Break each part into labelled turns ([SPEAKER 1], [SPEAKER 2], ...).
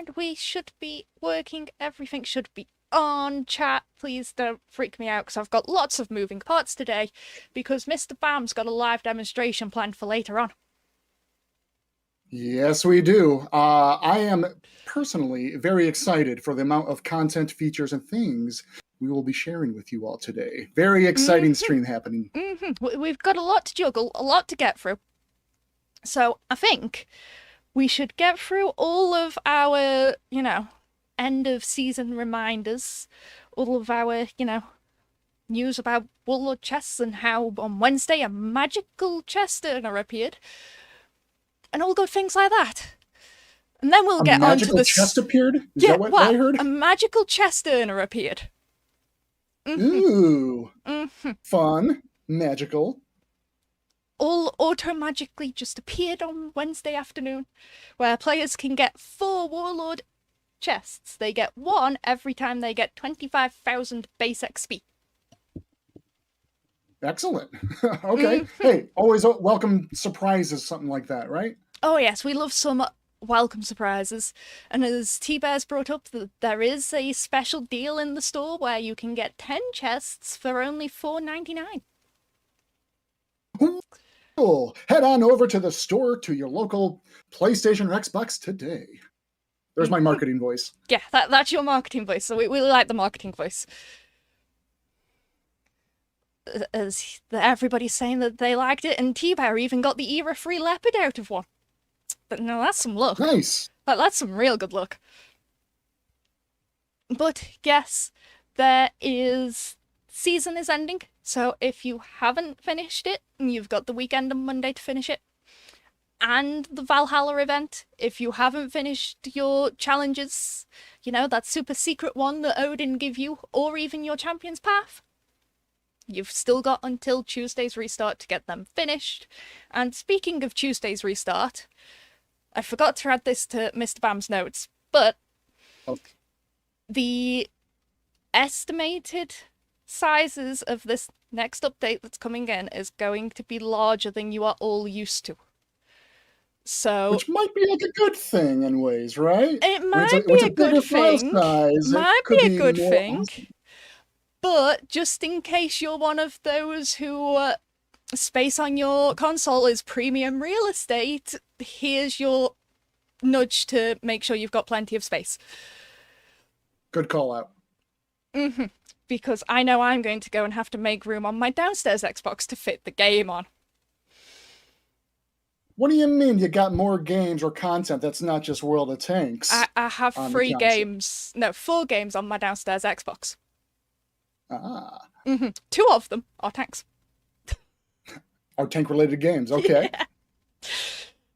[SPEAKER 1] weekend. We should be working. Everything should be on. Chat, please don't freak me out because I've got lots of moving parts today because Mr. Bam's got a live demonstration planned for later on.
[SPEAKER 2] Yes, we do. I am personally very excited for the amount of content, features, and things we will be sharing with you all today. Very exciting stream happening.
[SPEAKER 1] We've got a lot to juggle, a lot to get through. So I think we should get through all of our, end of season reminders, all of our, news about warlord chests and how on Wednesday a magical chest earner appeared, and all good things like that. And then we'll get on to the...
[SPEAKER 2] A magical chest appeared? Is that what I heard?
[SPEAKER 1] A magical chest earner appeared.
[SPEAKER 2] Ooh. Fun. Magical.
[SPEAKER 1] All auto-magically just appeared on Wednesday afternoon, where players can get 4 warlord chests. They get 1 every time they get 25,000 base XP.
[SPEAKER 2] Excellent. Okay. Hey, always welcome surprises, something like that, right?
[SPEAKER 1] Oh yes, we love some welcome surprises. And as T-Bear's brought up, there is a special deal in the store where you can get 10 chests for only $4.99.
[SPEAKER 2] Cool. Head on over to the store to your local PlayStation or Xbox today. There's my marketing voice.
[SPEAKER 1] Yeah, that's your marketing voice, so we like the marketing voice. As everybody's saying that they liked it, and T-Bear even got the era-free leopard out of one. But no, that's some luck.
[SPEAKER 2] Nice.
[SPEAKER 1] That's some real good luck. But yes, season is ending, so if you haven't finished it, you've got the weekend on Monday to finish it. And the Valhalla event, if you haven't finished your challenges, that super secret one that Odin give you, or even your champion's path, you've still got until Tuesday's restart to get them finished. And speaking of Tuesday's restart, I forgot to add this to Mr. Bam's notes, but the estimated sizes of this next update that's coming in is going to be larger than you are all used to. So,
[SPEAKER 2] which might be like a good thing in ways, right?
[SPEAKER 1] It might be a good thing. Might be a good thing. Awesome. But just in case you're one of those who space on your console is premium real estate, here's your nudge to make sure you've got plenty of space.
[SPEAKER 2] Good call out.
[SPEAKER 1] Because I know I'm going to go and have to make room on my downstairs Xbox to fit the game on.
[SPEAKER 2] What do you mean you got more games or content that's not just World of Tanks?
[SPEAKER 1] I have 4 games on my downstairs Xbox. 2 of them are tanks.
[SPEAKER 2] Are tank-related games, okay.
[SPEAKER 1] Yeah.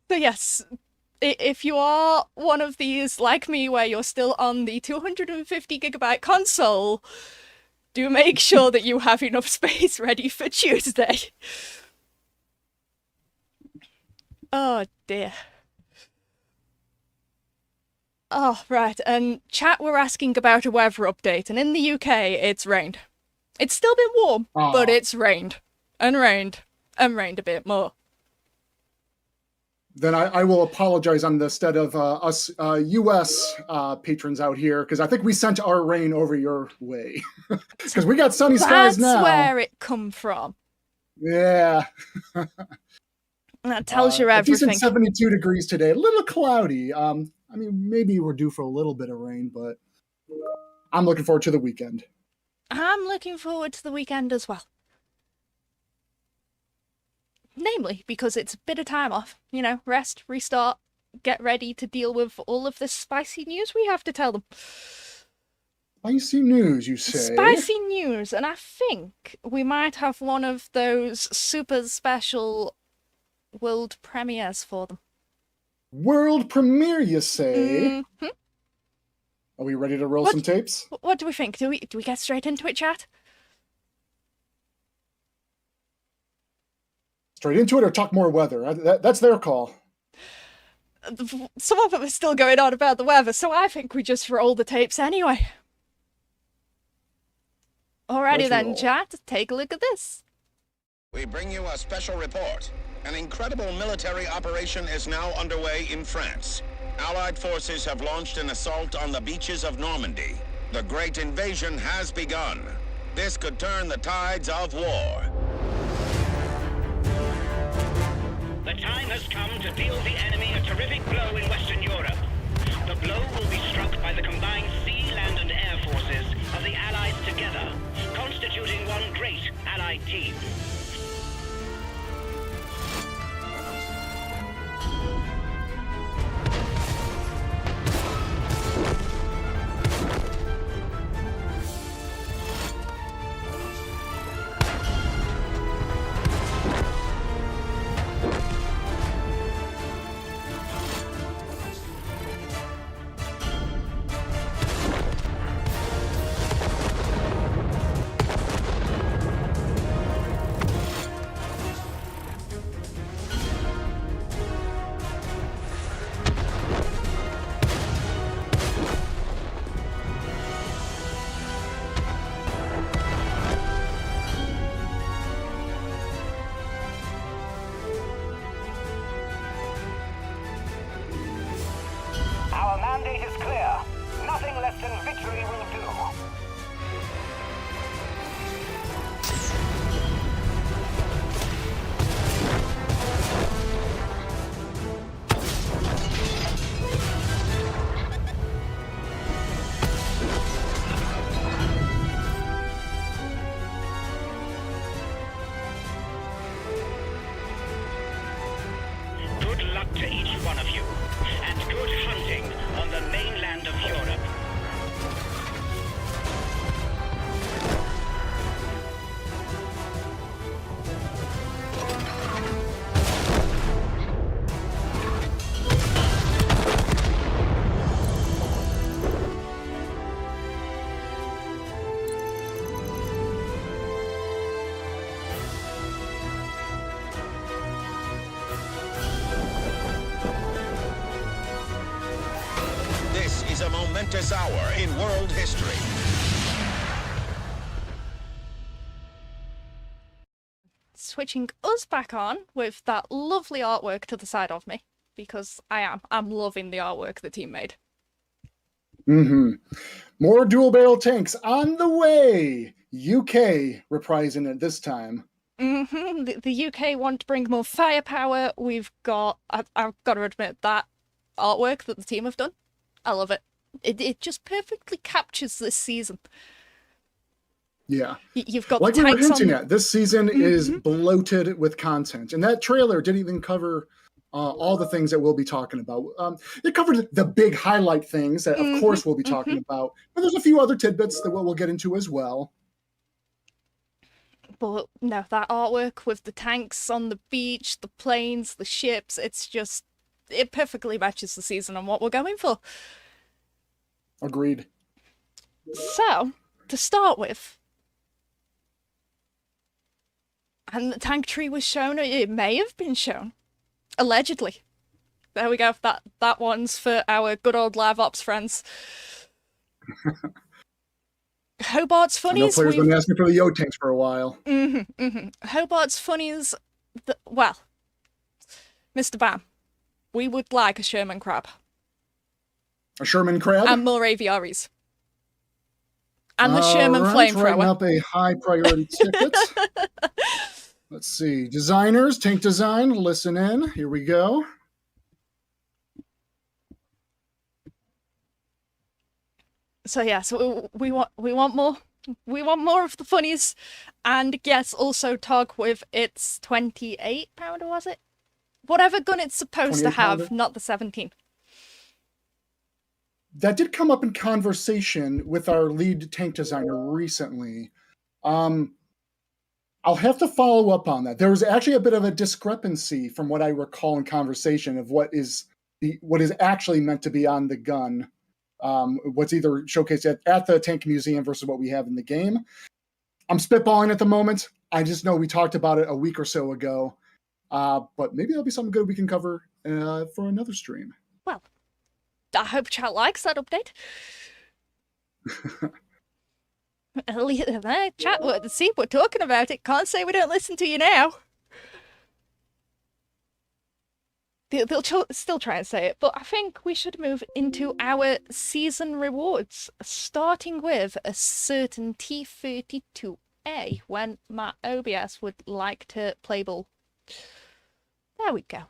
[SPEAKER 1] So yes, if you are one of these, like me, where you're still on the 250GB console, do make sure that you have enough space ready for Tuesday. Oh dear. Oh, right, and chat were asking about a weather update, and in the UK, it's rained. It's still been warm, but it's rained. And rained. And rained a bit more.
[SPEAKER 2] Then I will apologize on the instead of us US patrons out here, because I think we sent our rain over your way. Because we got sunny skies now.
[SPEAKER 1] That's where it come from.
[SPEAKER 2] Yeah.
[SPEAKER 1] That tells you everything.
[SPEAKER 2] A decent 72 degrees today. A little cloudy. I mean, maybe we're due for a little bit of rain, but I'm looking forward to the weekend.
[SPEAKER 1] I'm looking forward to the weekend as well. Namely, because it's a bit of time off. Rest, restart, get ready to deal with all of this spicy news we have to tell them.
[SPEAKER 2] Spicy news, you say?
[SPEAKER 1] Spicy news, and I think we might have one of those super special world premieres for them.
[SPEAKER 2] World premiere, you say? Are we ready to roll some tapes?
[SPEAKER 1] What do we think? Do we get straight into it, chat?
[SPEAKER 2] Straight into it or talk more weather? That's their call.
[SPEAKER 1] Some of them are still going on about the weather, so I think we just roll the tapes anyway. Alrighty then, chat. Take a look at this.
[SPEAKER 3] We bring you a special report. An incredible military operation is now underway in France. Allied forces have launched an assault on the beaches of Normandy. The Great Invasion has begun. This could turn the tides of war.
[SPEAKER 4] The time has come to deal the enemy a terrific blow in Western Europe. The blow will be struck by the combined sea, land, and air forces of the Allies together, constituting one great Allied team. Our mandate is clear. Nothing less than victory will do. Good luck to each one of you, and good hunting on the mainland of Europe.
[SPEAKER 3] This is a momentous hour in world history.
[SPEAKER 1] Switching us back on with that lovely artwork to the side of me, because I'm loving the artwork the team made.
[SPEAKER 2] More dual barrel tanks on the way. UK reprising it this time.
[SPEAKER 1] The UK want to bring more firepower. We've got, I've got to admit, that artwork that the team have done, I love it. It just perfectly captures this season.
[SPEAKER 2] Yeah.
[SPEAKER 1] You've got
[SPEAKER 2] Like
[SPEAKER 1] the
[SPEAKER 2] we were
[SPEAKER 1] tanks
[SPEAKER 2] hinting
[SPEAKER 1] on.
[SPEAKER 2] at, this season is bloated with content. And that trailer didn't even cover all the things that we'll be talking about. It covered the big highlight things that, of course, we'll be talking about. But there's a few other tidbits that we'll get into as well.
[SPEAKER 1] But no, that artwork with the tanks on the beach, the planes, the ships, it perfectly matches the season and what we're going for.
[SPEAKER 2] Agreed.
[SPEAKER 1] So, to start with, and the tank tree was shown, it may have been shown, allegedly. There we go, that one's for our good old live ops friends. Hobart's
[SPEAKER 2] I know
[SPEAKER 1] funnies.
[SPEAKER 2] players have been asking for the Yo tanks for a while.
[SPEAKER 1] Hobart's funnies. Well, Mr. Bam, we would like a Sherman crab
[SPEAKER 2] A Sherman crab.
[SPEAKER 1] and more aviaries, and the Sherman
[SPEAKER 2] Writing
[SPEAKER 1] flamethrower.
[SPEAKER 2] up a high priority ticket. Let's see. Designers, tank design, listen in. Here we go.
[SPEAKER 1] So yeah, so we want more. We want more of the funnies, and yes, also Tog with its 28-pounder, was it? Whatever gun it's supposed to have,
[SPEAKER 2] 28-pounder?
[SPEAKER 1] not the 17.
[SPEAKER 2] That did come up in conversation with our lead tank designer recently. I'll have to follow up on that. There was actually a bit of a discrepancy from what I recall in conversation of what is actually meant to be on the gun. What's either showcased at the Tank Museum versus what we have in the game. I'm spitballing at the moment. I just know we talked about it a week or so ago. But maybe that'll be something good we can cover for another stream.
[SPEAKER 1] Well, I hope chat likes that update. Chat, see, we're talking about it. Can't say we don't listen to you now. They'll still try and say it, but I think we should move into our season rewards, starting with a certain T32A when my OBS would like to play ball. There we go.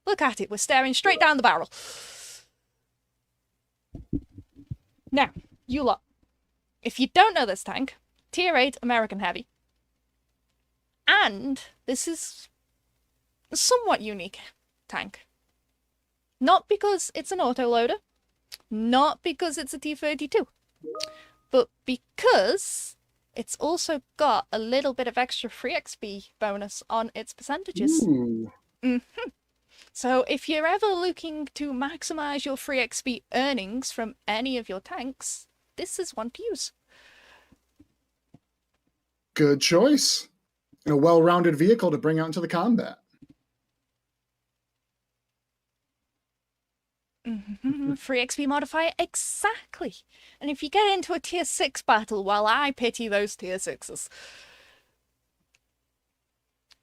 [SPEAKER 1] Look at it, we're staring straight down the barrel. Now, you lot, if you don't know this tank, Tier 8 American Heavy, and this is a somewhat unique tank. Not because it's an autoloader, not because it's a T32, but because it's also got a little bit of extra free XP bonus on its percentages.
[SPEAKER 2] Ooh.
[SPEAKER 1] So if you're ever looking to maximize your free XP earnings from any of your tanks, this is one to use.
[SPEAKER 2] Good choice. And a well-rounded vehicle to bring out into the combat.
[SPEAKER 1] Free XP modifier, exactly. And if you get into a tier 6 battle, well, I pity those tier 6s.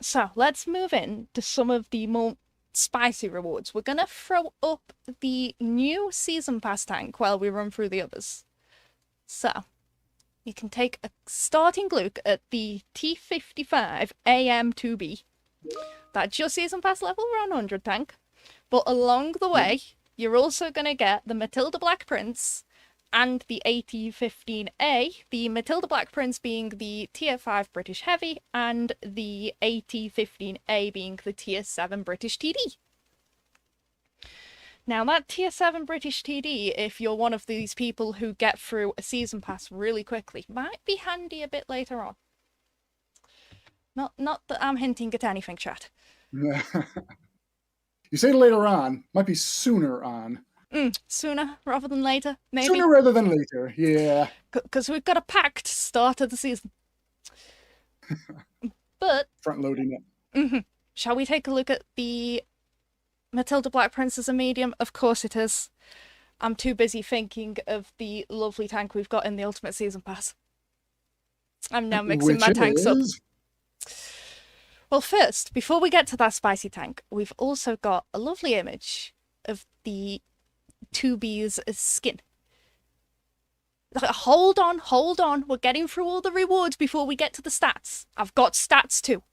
[SPEAKER 1] So let's move in to some of the more spicy rewards. We're going to throw up the new season pass tank while we run through the others. So you can take a starting look at the T55 AM2B. That's your season pass level 100 tank. But along the way, you're also going to get the Matilda Black Prince and the AT-15A, the Matilda Black Prince being the Tier 5 British Heavy, and the AT-15A being the Tier 7 British TD. Now that Tier 7 British TD, if you're one of these people who get through a season pass really quickly, might be handy a bit later on. Not that I'm hinting at anything, chat.
[SPEAKER 2] You say later on, might be sooner on.
[SPEAKER 1] Sooner rather than later, maybe.
[SPEAKER 2] Sooner rather than later, yeah.
[SPEAKER 1] Because we've got a packed start of the season. But
[SPEAKER 2] Front loading it.
[SPEAKER 1] Shall we take a look at the Matilda Black Prince as a medium? Of course it is. I'm too busy thinking of the lovely tank we've got in the Ultimate Season Pass. I'm now mixing my tanks up. Well, first, before we get to that spicy tank, we've also got a lovely image of the 2B's skin. Hold on, we're getting through all the rewards before we get to the stats. I've got stats too.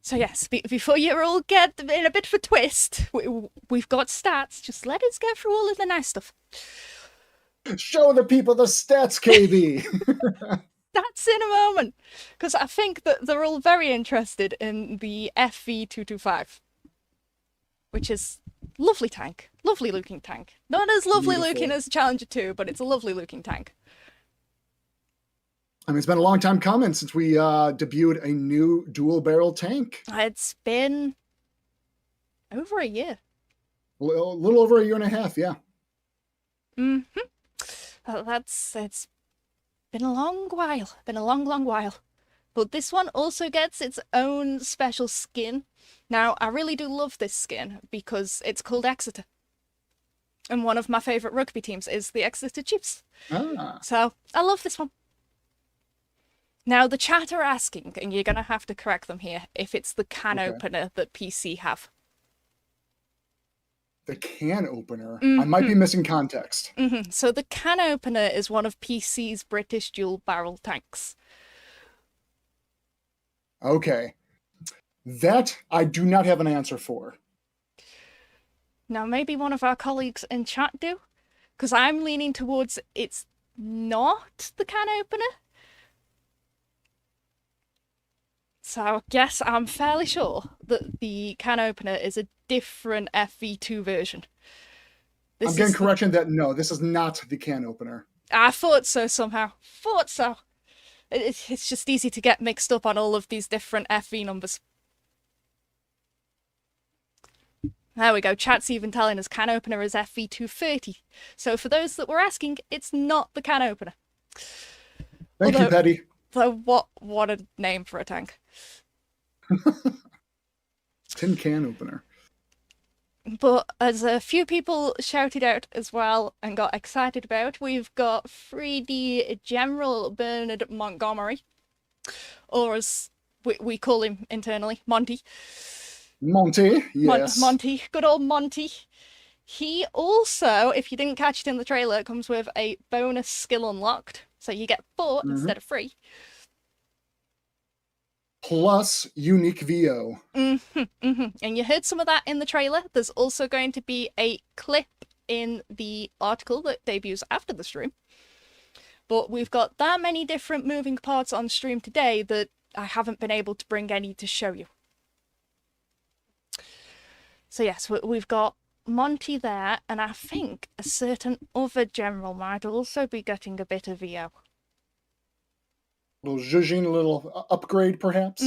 [SPEAKER 1] So yes, before you all get in a bit of a twist, we've got stats. Just let us get through all of the nice stuff.
[SPEAKER 2] Show the people the stats, KB.
[SPEAKER 1] That's in a moment, because I think that they're all very interested in the FV225, which is lovely tank, lovely looking tank. Not as lovely looking as Challenger 2, but it's a lovely looking tank.
[SPEAKER 2] I mean, it's been a long time coming since we debuted a new dual barrel tank.
[SPEAKER 1] It's been over a year.
[SPEAKER 2] A little over a year and a half, yeah.
[SPEAKER 1] It's been a long while. Been a long while. But this one also gets its own special skin. Now, I really do love this skin because it's called Exeter. And one of my favourite rugby teams is the Exeter Chiefs. So, I love this one. Now, the chat are asking, and you're going to have to correct them here, if it's the can opener that PC have.
[SPEAKER 2] The can opener? I might be missing context.
[SPEAKER 1] So the can opener is one of PC's British dual barrel tanks.
[SPEAKER 2] Okay. That I do not have an answer for.
[SPEAKER 1] Now, maybe one of our colleagues in chat do, because I'm leaning towards it's not the can opener. So I guess I'm fairly sure that the can opener is a different FV2 version.
[SPEAKER 2] I'm getting correction that no, this is not the can opener.
[SPEAKER 1] I thought so somehow. Thought so. It's just easy to get mixed up on all of these different FV numbers. There we go. Chat's even telling us can opener is FV230. So for those that were asking, it's not the can opener.
[SPEAKER 2] Thank you, Petty.
[SPEAKER 1] So what a name for a tank.
[SPEAKER 2] Tin can opener.
[SPEAKER 1] But as a few people shouted out as well and got excited about, we've got 3D General Bernard Montgomery, or as we call him internally Monty.
[SPEAKER 2] Monty, yes.
[SPEAKER 1] Monty, good old Monty. He also, if you didn't catch it in the trailer, comes with a bonus skill unlocked. So you get 4 instead of 3.
[SPEAKER 2] Plus unique VO.
[SPEAKER 1] And you heard some of that in the trailer. There's also going to be a clip in the article that debuts after the stream. But we've got that many different moving parts on stream today that I haven't been able to bring any to show you. So yes, we've got Monty there, and I think a certain other general might also be getting a bit of VO.
[SPEAKER 2] Little zhuzhing, a little upgrade, perhaps?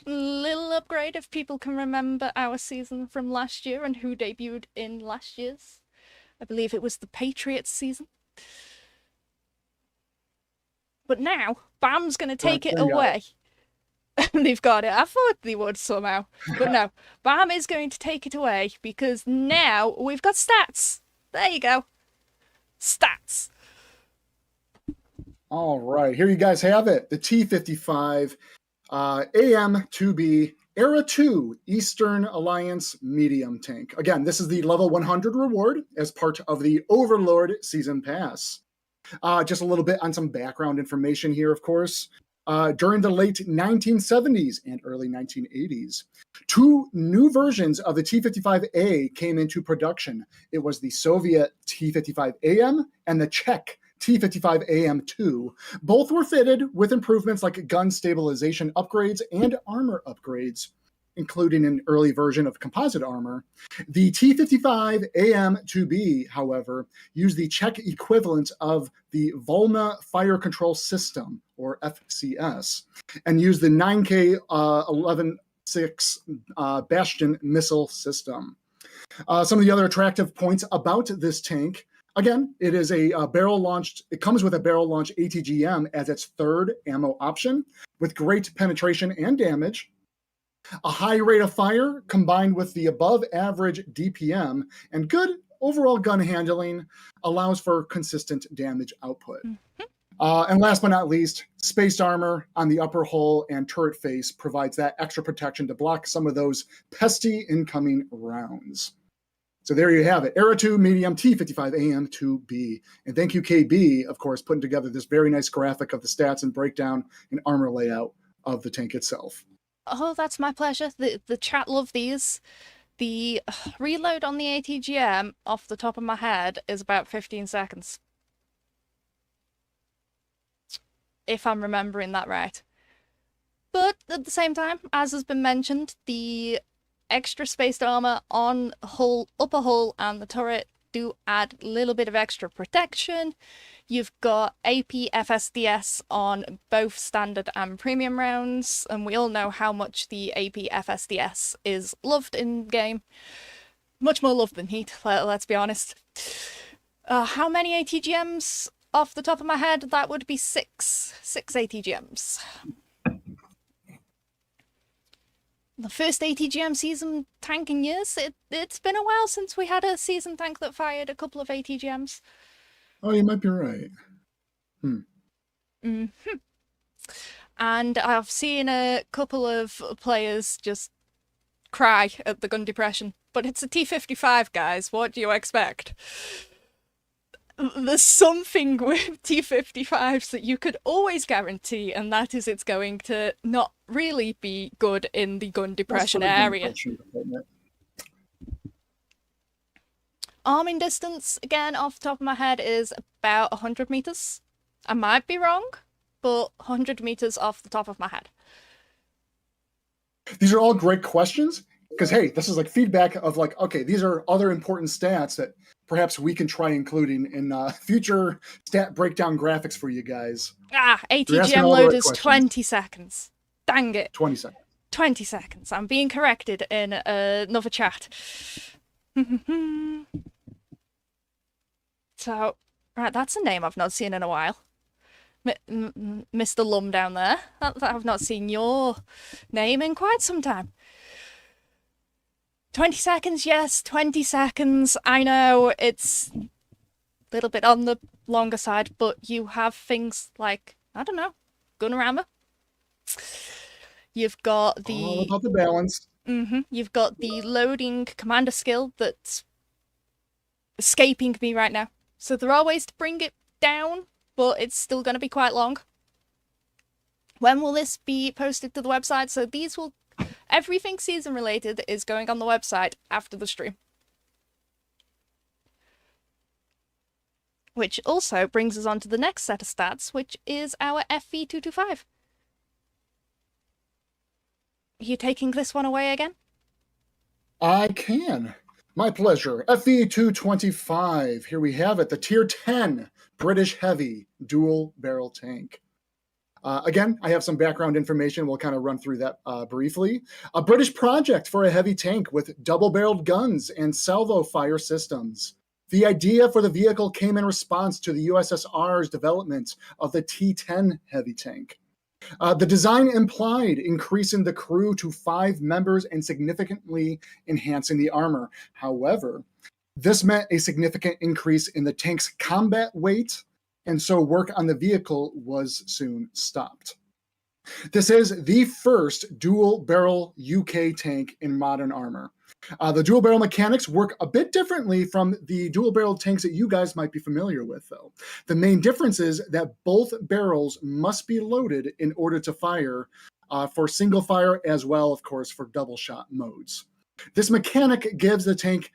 [SPEAKER 1] Little upgrade, if people can remember our season from last year and who debuted in last year's. I believe it was the Patriots season. But now, Bam's going to take it away. They've got it. I thought they would somehow. But no, Bam is going to take it away because now we've got stats. There you go. Stats.
[SPEAKER 2] All right, here you guys have it. The T-55 AM-2B Era 2 Eastern Alliance Medium Tank. Again, this is the level 100 reward as part of the Overlord Season Pass. Just a little bit on some background information here, of course. During the late 1970s and early 1980s, 2 new versions of the T-55A came into production. It was the Soviet T-55AM and the Czech T-55AM2. Both were fitted with improvements like gun stabilization upgrades and armor upgrades, including an early version of composite armor. The T-55AM2B, however, used the Czech equivalent of the Volna Fire Control System, or FCS, and used the 9K 11.6 Bastion missile system. Some of the other attractive points about this tank: again, it is a barrel-launched. It comes with a barrel-launched ATGM as its 3rd ammo option, with great penetration and damage. A high rate of fire combined with the above-average DPM and good overall gun handling allows for consistent damage output. And last but not least, spaced armor on the upper hull and turret face provides that extra protection to block some of those pesky incoming rounds. So there you have it, Era 2 Medium T-55AM2B. And thank you, KB, of course, putting together this very nice graphic of the stats and breakdown and armor layout of the tank itself.
[SPEAKER 1] Oh, that's my pleasure. The chat love these. The reload on the ATGM, off the top of my head, is about 15 seconds. If I'm remembering that right. But at the same time, as has been mentioned, the extra spaced armor on hull, upper hull and the turret do add a little bit of extra protection. You've got AP FSDS on both standard and premium rounds, and we all know how much the AP FSDS is loved in game. Much more loved than heat, let's be honest. How many ATGMs? Off the top of my head, that would be 6 ATGMs. The first ATGM season tank in years. It's been a while since we had a season tank that fired a couple of ATGMs.
[SPEAKER 2] Oh, you might be right.
[SPEAKER 1] And I've seen a couple of players just cry at the gun depression. But it's a T-55, guys. What do you expect? There's something with T-55s that you could always guarantee, and that is it's going to not really be good in the gun depression area. Arming distance, again, off the top of my head, is about 100 meters. I might be wrong, but 100 meters off the top of my head.
[SPEAKER 2] These are all great questions, because, hey, this is like feedback of like, okay, these are other important stats that perhaps we can try including in future stat breakdown graphics for you guys.
[SPEAKER 1] ATGM load is 20 seconds. Dang it.
[SPEAKER 2] 20 seconds.
[SPEAKER 1] 20 seconds. I'm being corrected in another chat. So, right, that's a name I've not seen in a while. Mr. Lum down there. I've not seen your name in quite some time. 20 seconds, yes, 20 seconds. I know it's a little bit on the longer side, but you have things like, I don't know, Gunrama. You've got
[SPEAKER 2] All
[SPEAKER 1] the
[SPEAKER 2] about the balance.
[SPEAKER 1] you've got the loading commander skill that's escaping me right now. So there are ways to bring it down, but it's still going to be quite long. When will this be posted to the website? So these will... Everything season related is going on the website after the stream. Which also brings us on to the next set of stats, which is our FV225. Are you taking this one away again?
[SPEAKER 2] I can. My pleasure. FE 225. Here we have it. The Tier 10 British Heavy Dual Barrel Tank. Again, I have some background information. We'll kind of run through that briefly. A British project for a heavy tank with double-barreled guns and salvo fire systems. The idea for the vehicle came in response to the USSR's development of the T-10 heavy tank. The design implied increasing the crew to 5 members and significantly enhancing the armor. However, this meant a significant increase in the tank's combat weight, and so work on the vehicle was soon stopped. This is the first dual-barrel UK tank in modern armor. The dual-barrel mechanics work a bit differently from the dual-barrel tanks that you guys might be familiar with, though. The main difference is that both barrels must be loaded in order to fire for single fire as well, of course, for double shot modes. This mechanic gives the tank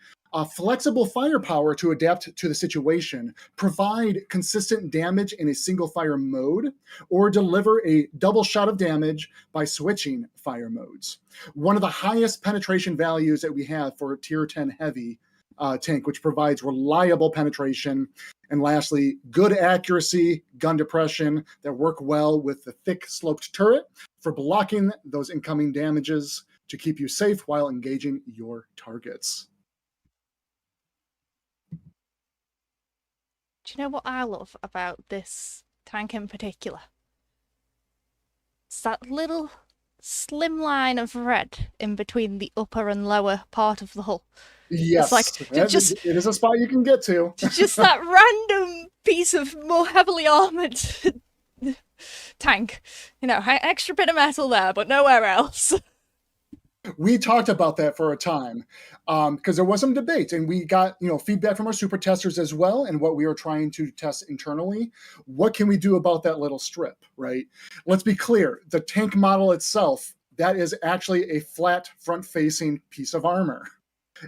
[SPEAKER 2] flexible firepower to adapt to the situation, provide consistent damage in a single fire mode, or deliver a double shot of damage by switching fire modes. One of the highest penetration values that we have for a Tier 10 heavy tank, which provides reliable penetration. And lastly, good accuracy, gun depression that work well with the thick sloped turret for blocking those incoming damages to keep you safe while engaging your targets.
[SPEAKER 1] Do you know what I love about this tank in particular? It's that little slim line of red in between the upper and lower part of the hull.
[SPEAKER 2] Yes,
[SPEAKER 1] it's like, just,
[SPEAKER 2] it is a spot you can get to.
[SPEAKER 1] Just that random piece of more heavily armoured tank. You know, extra bit of metal there, but nowhere else.
[SPEAKER 2] We talked about that for a time because there was some debate, and we got feedback from our super testers as well, and what we are trying to test internally. What can we do about that little strip, right? Let's be clear. The tank model itself, that is actually a flat front-facing piece of armor.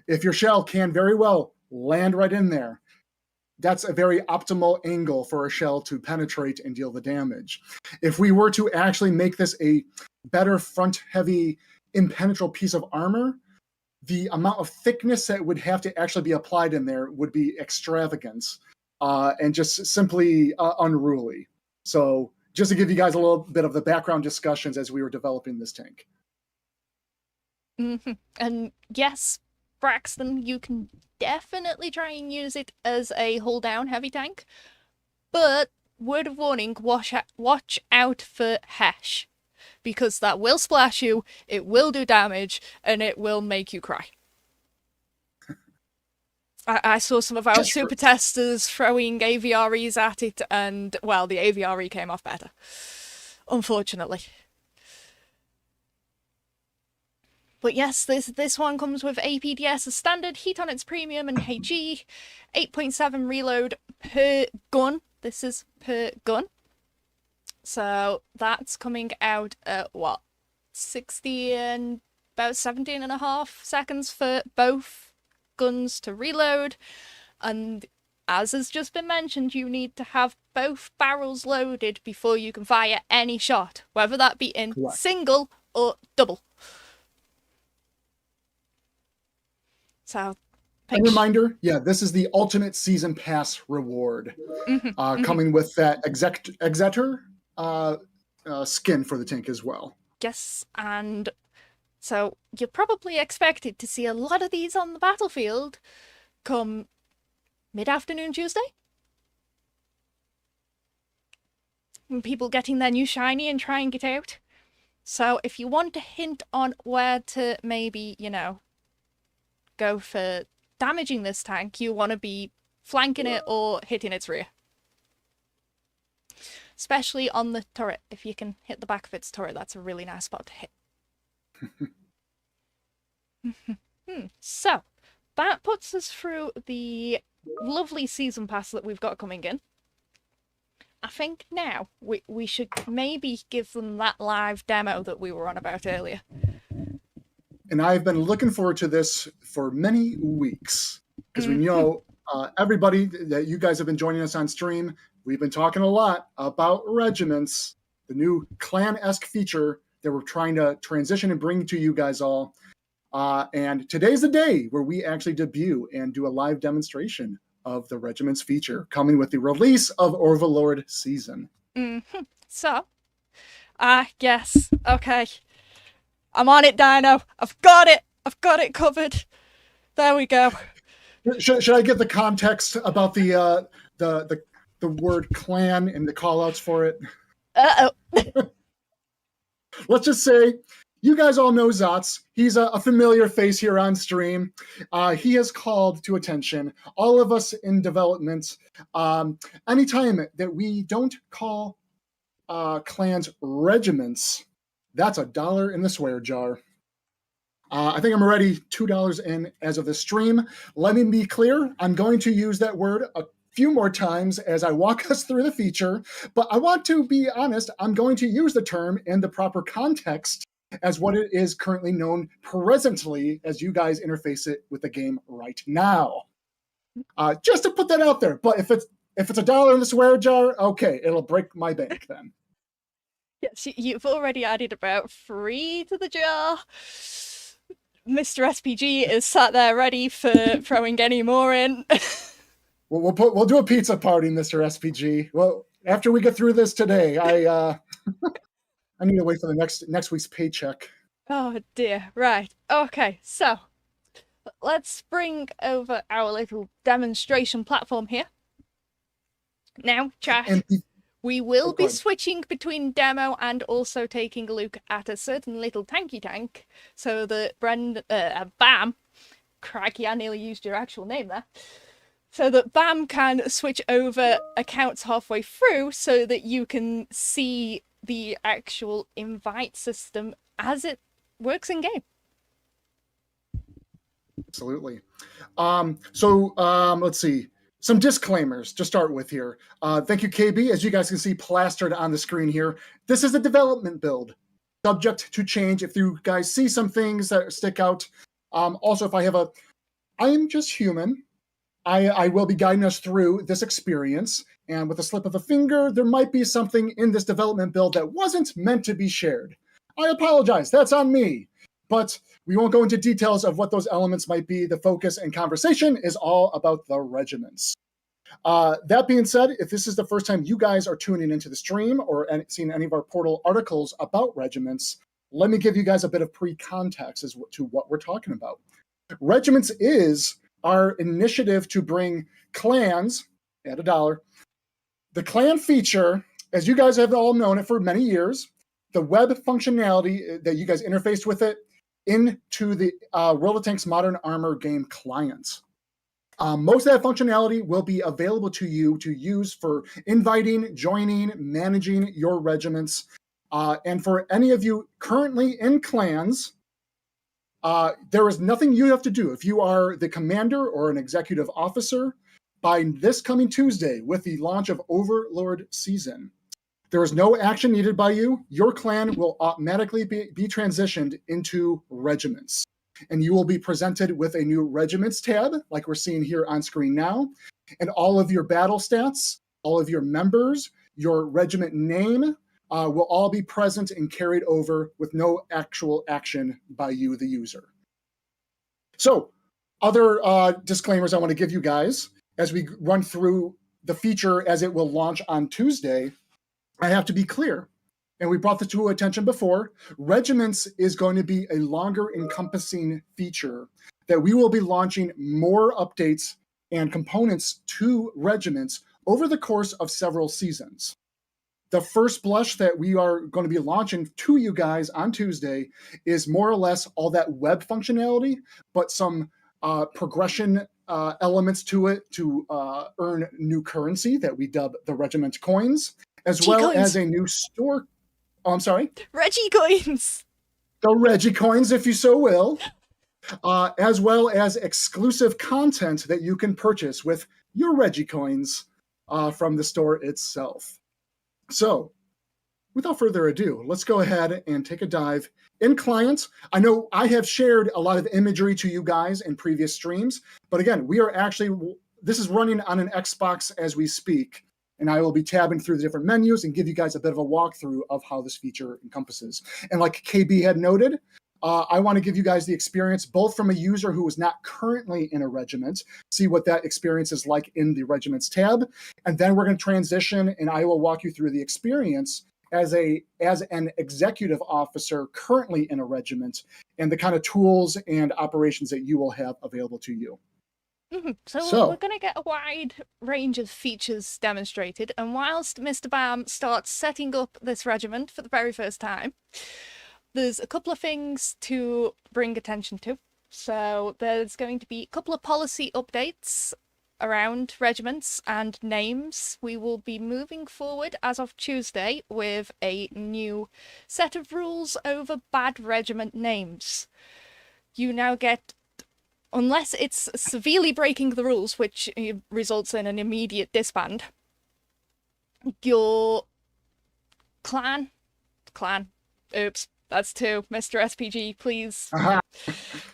[SPEAKER 2] If your shell can very well land right in there, that's a very optimal angle for a shell to penetrate and deal the damage. If we were to actually make this a better front-heavy impenetrable piece of armor, the amount of thickness that would have to actually be applied in there would be extravagant and just simply unruly. So just to give you guys a little bit of the background discussions as we were developing this tank.
[SPEAKER 1] Mm-hmm. And yes, Braxton, you can definitely try and use it as a hull down heavy tank, but word of warning, watch out for Hesh. Because that will splash you, it will do damage, and it will make you cry. I saw some of our super testers throwing AVREs at it, and, well, the AVRE came off better. Unfortunately. But yes, this one comes with APDS as standard, heat on its premium, and HE, 8.7 reload per gun. This is per gun. So that's coming out at what, 60 and about 17.5 seconds for both guns to reload. And as has just been mentioned, you need to have both barrels loaded before you can fire any shot, whether that be in single or double. So,
[SPEAKER 2] a reminder, this is the Ultimate Season Pass reward, coming with that Exeter skin for the tank as well.
[SPEAKER 1] Yes, and so you're probably expected to see a lot of these on the battlefield come mid-afternoon Tuesday. And people getting their new shiny and trying it out. So if you want a hint on where to maybe, go for damaging this tank, you want to be flanking it or hitting its rear. Especially on the turret. If you can hit the back of its turret, that's a really nice spot to hit. So, that puts us through the lovely season pass that we've got coming in. I think now we should maybe give them that live demo that we were on about earlier.
[SPEAKER 2] And I've been looking forward to this for many weeks because we know everybody that you guys have been joining us on stream. We've been talking a lot about regiments, the new clan-esque feature that we're trying to transition and bring to you guys all. And today's the day where we actually debut and do a live demonstration of the regiments feature, coming with the release of Overlord Season.
[SPEAKER 1] So, yes, okay. I'm on it, Dino. I've got it covered. There we go.
[SPEAKER 2] Should I give the context about the word clan and the callouts for it?
[SPEAKER 1] Uh-oh.
[SPEAKER 2] Let's just say you guys all know Zotz. He's a familiar face here on stream. He has called to attention all of us in development. Anytime that we don't call clans regiments, that's $1 in the swear jar. I think I'm already $2 in as of the stream. Let me be clear. I'm going to use that word a few more times as I walk us through the feature, but I want to be honest. I'm going to use the term in the proper context as what it is currently known presently as you guys interface it with the game right now. Just to put that out there. But if it's $1 in the swear jar, okay, it'll break my bank then.
[SPEAKER 1] Yes, you've already added about 3 to the jar. Mr. SPG is sat there ready for throwing any more in.
[SPEAKER 2] We'll do a pizza party, Mr. SPG. Well, after we get through this today, I need to wait for the next week's paycheck.
[SPEAKER 1] Oh dear. Right. Okay. So let's bring over our little demonstration platform here. Now, chat. We will be switching between demo and also taking a look at a certain little tanky tank so that Bam, crikey, I nearly used your actual name there, so that Bam can switch over accounts halfway through so that you can see the actual invite system as it works in game.
[SPEAKER 2] Absolutely. Let's see. Some disclaimers to start with here. Thank you, KB. As you guys can see plastered on the screen here, this is a development build, subject to change if you guys see some things that stick out. Also, I am just human. I will be guiding us through this experience, and with a slip of a finger, there might be something in this development build that wasn't meant to be shared. I apologize. That's on me. But we won't go into details of what those elements might be. The focus and conversation is all about the regiments. That being said, if this is the first time you guys are tuning into the stream or seeing any of our portal articles about regiments, let me give you guys a bit of pre-context as to what we're talking about. Regiments is our initiative to bring clans at $1. The clan feature, as you guys have all known it for many years, the web functionality that you guys interfaced with it, into the World of Tanks Modern Armor game clients. Most of that functionality will be available to you to use for inviting, joining, managing your regiments. And for any of you currently in clans, there is nothing you have to do. If you are the commander or an executive officer, by this coming Tuesday with the launch of Overlord Season, there is no action needed by you. Your clan will automatically be transitioned into regiments. And you will be presented with a new regiments tab, like we're seeing here on screen now. And all of your battle stats, all of your members, your regiment name will all be present and carried over with no actual action by you, the user. So, other disclaimers I want to give you guys as we run through the feature as it will launch on Tuesday. I have to be clear, and we brought this to attention before, regiments is going to be a longer encompassing feature that we will be launching more updates and components to regiments over the course of several seasons. The first blush that we are going to be launching to you guys on Tuesday is more or less all that web functionality, but some progression elements to it to earn new currency that we dub the regiment coins, as well as a new store. Oh, I'm sorry?
[SPEAKER 1] Reggie coins!
[SPEAKER 2] the Regicoins, if you so will, as well as exclusive content that you can purchase with your Regicoins from the store itself. So, without further ado, let's go ahead and take a dive in clients. I know I have shared a lot of imagery to you guys in previous streams, but again, this is running on an Xbox as we speak, and I will be tabbing through the different menus and give you guys a bit of a walkthrough of how this feature encompasses. And like KB had noted, I want to give you guys the experience both from a user who is not currently in a regiment, see what that experience is like in the Regiments tab, and then we're going to transition and I will walk you through the experience as an executive officer currently in a regiment and the kind of tools and operations that you will have available to you.
[SPEAKER 1] Mm-hmm. So we're going to get a wide range of features demonstrated, and whilst Mr. Bam starts setting up this regiment for the very first time, there's a couple of things to bring attention to. So there's going to be a couple of policy updates around regiments and names. We will be moving forward as of Tuesday with a new set of rules over bad regiment names. You now get, unless it's severely breaking the rules, which results in an immediate disband, your clan, oops, that's two, Mr. SPG, please,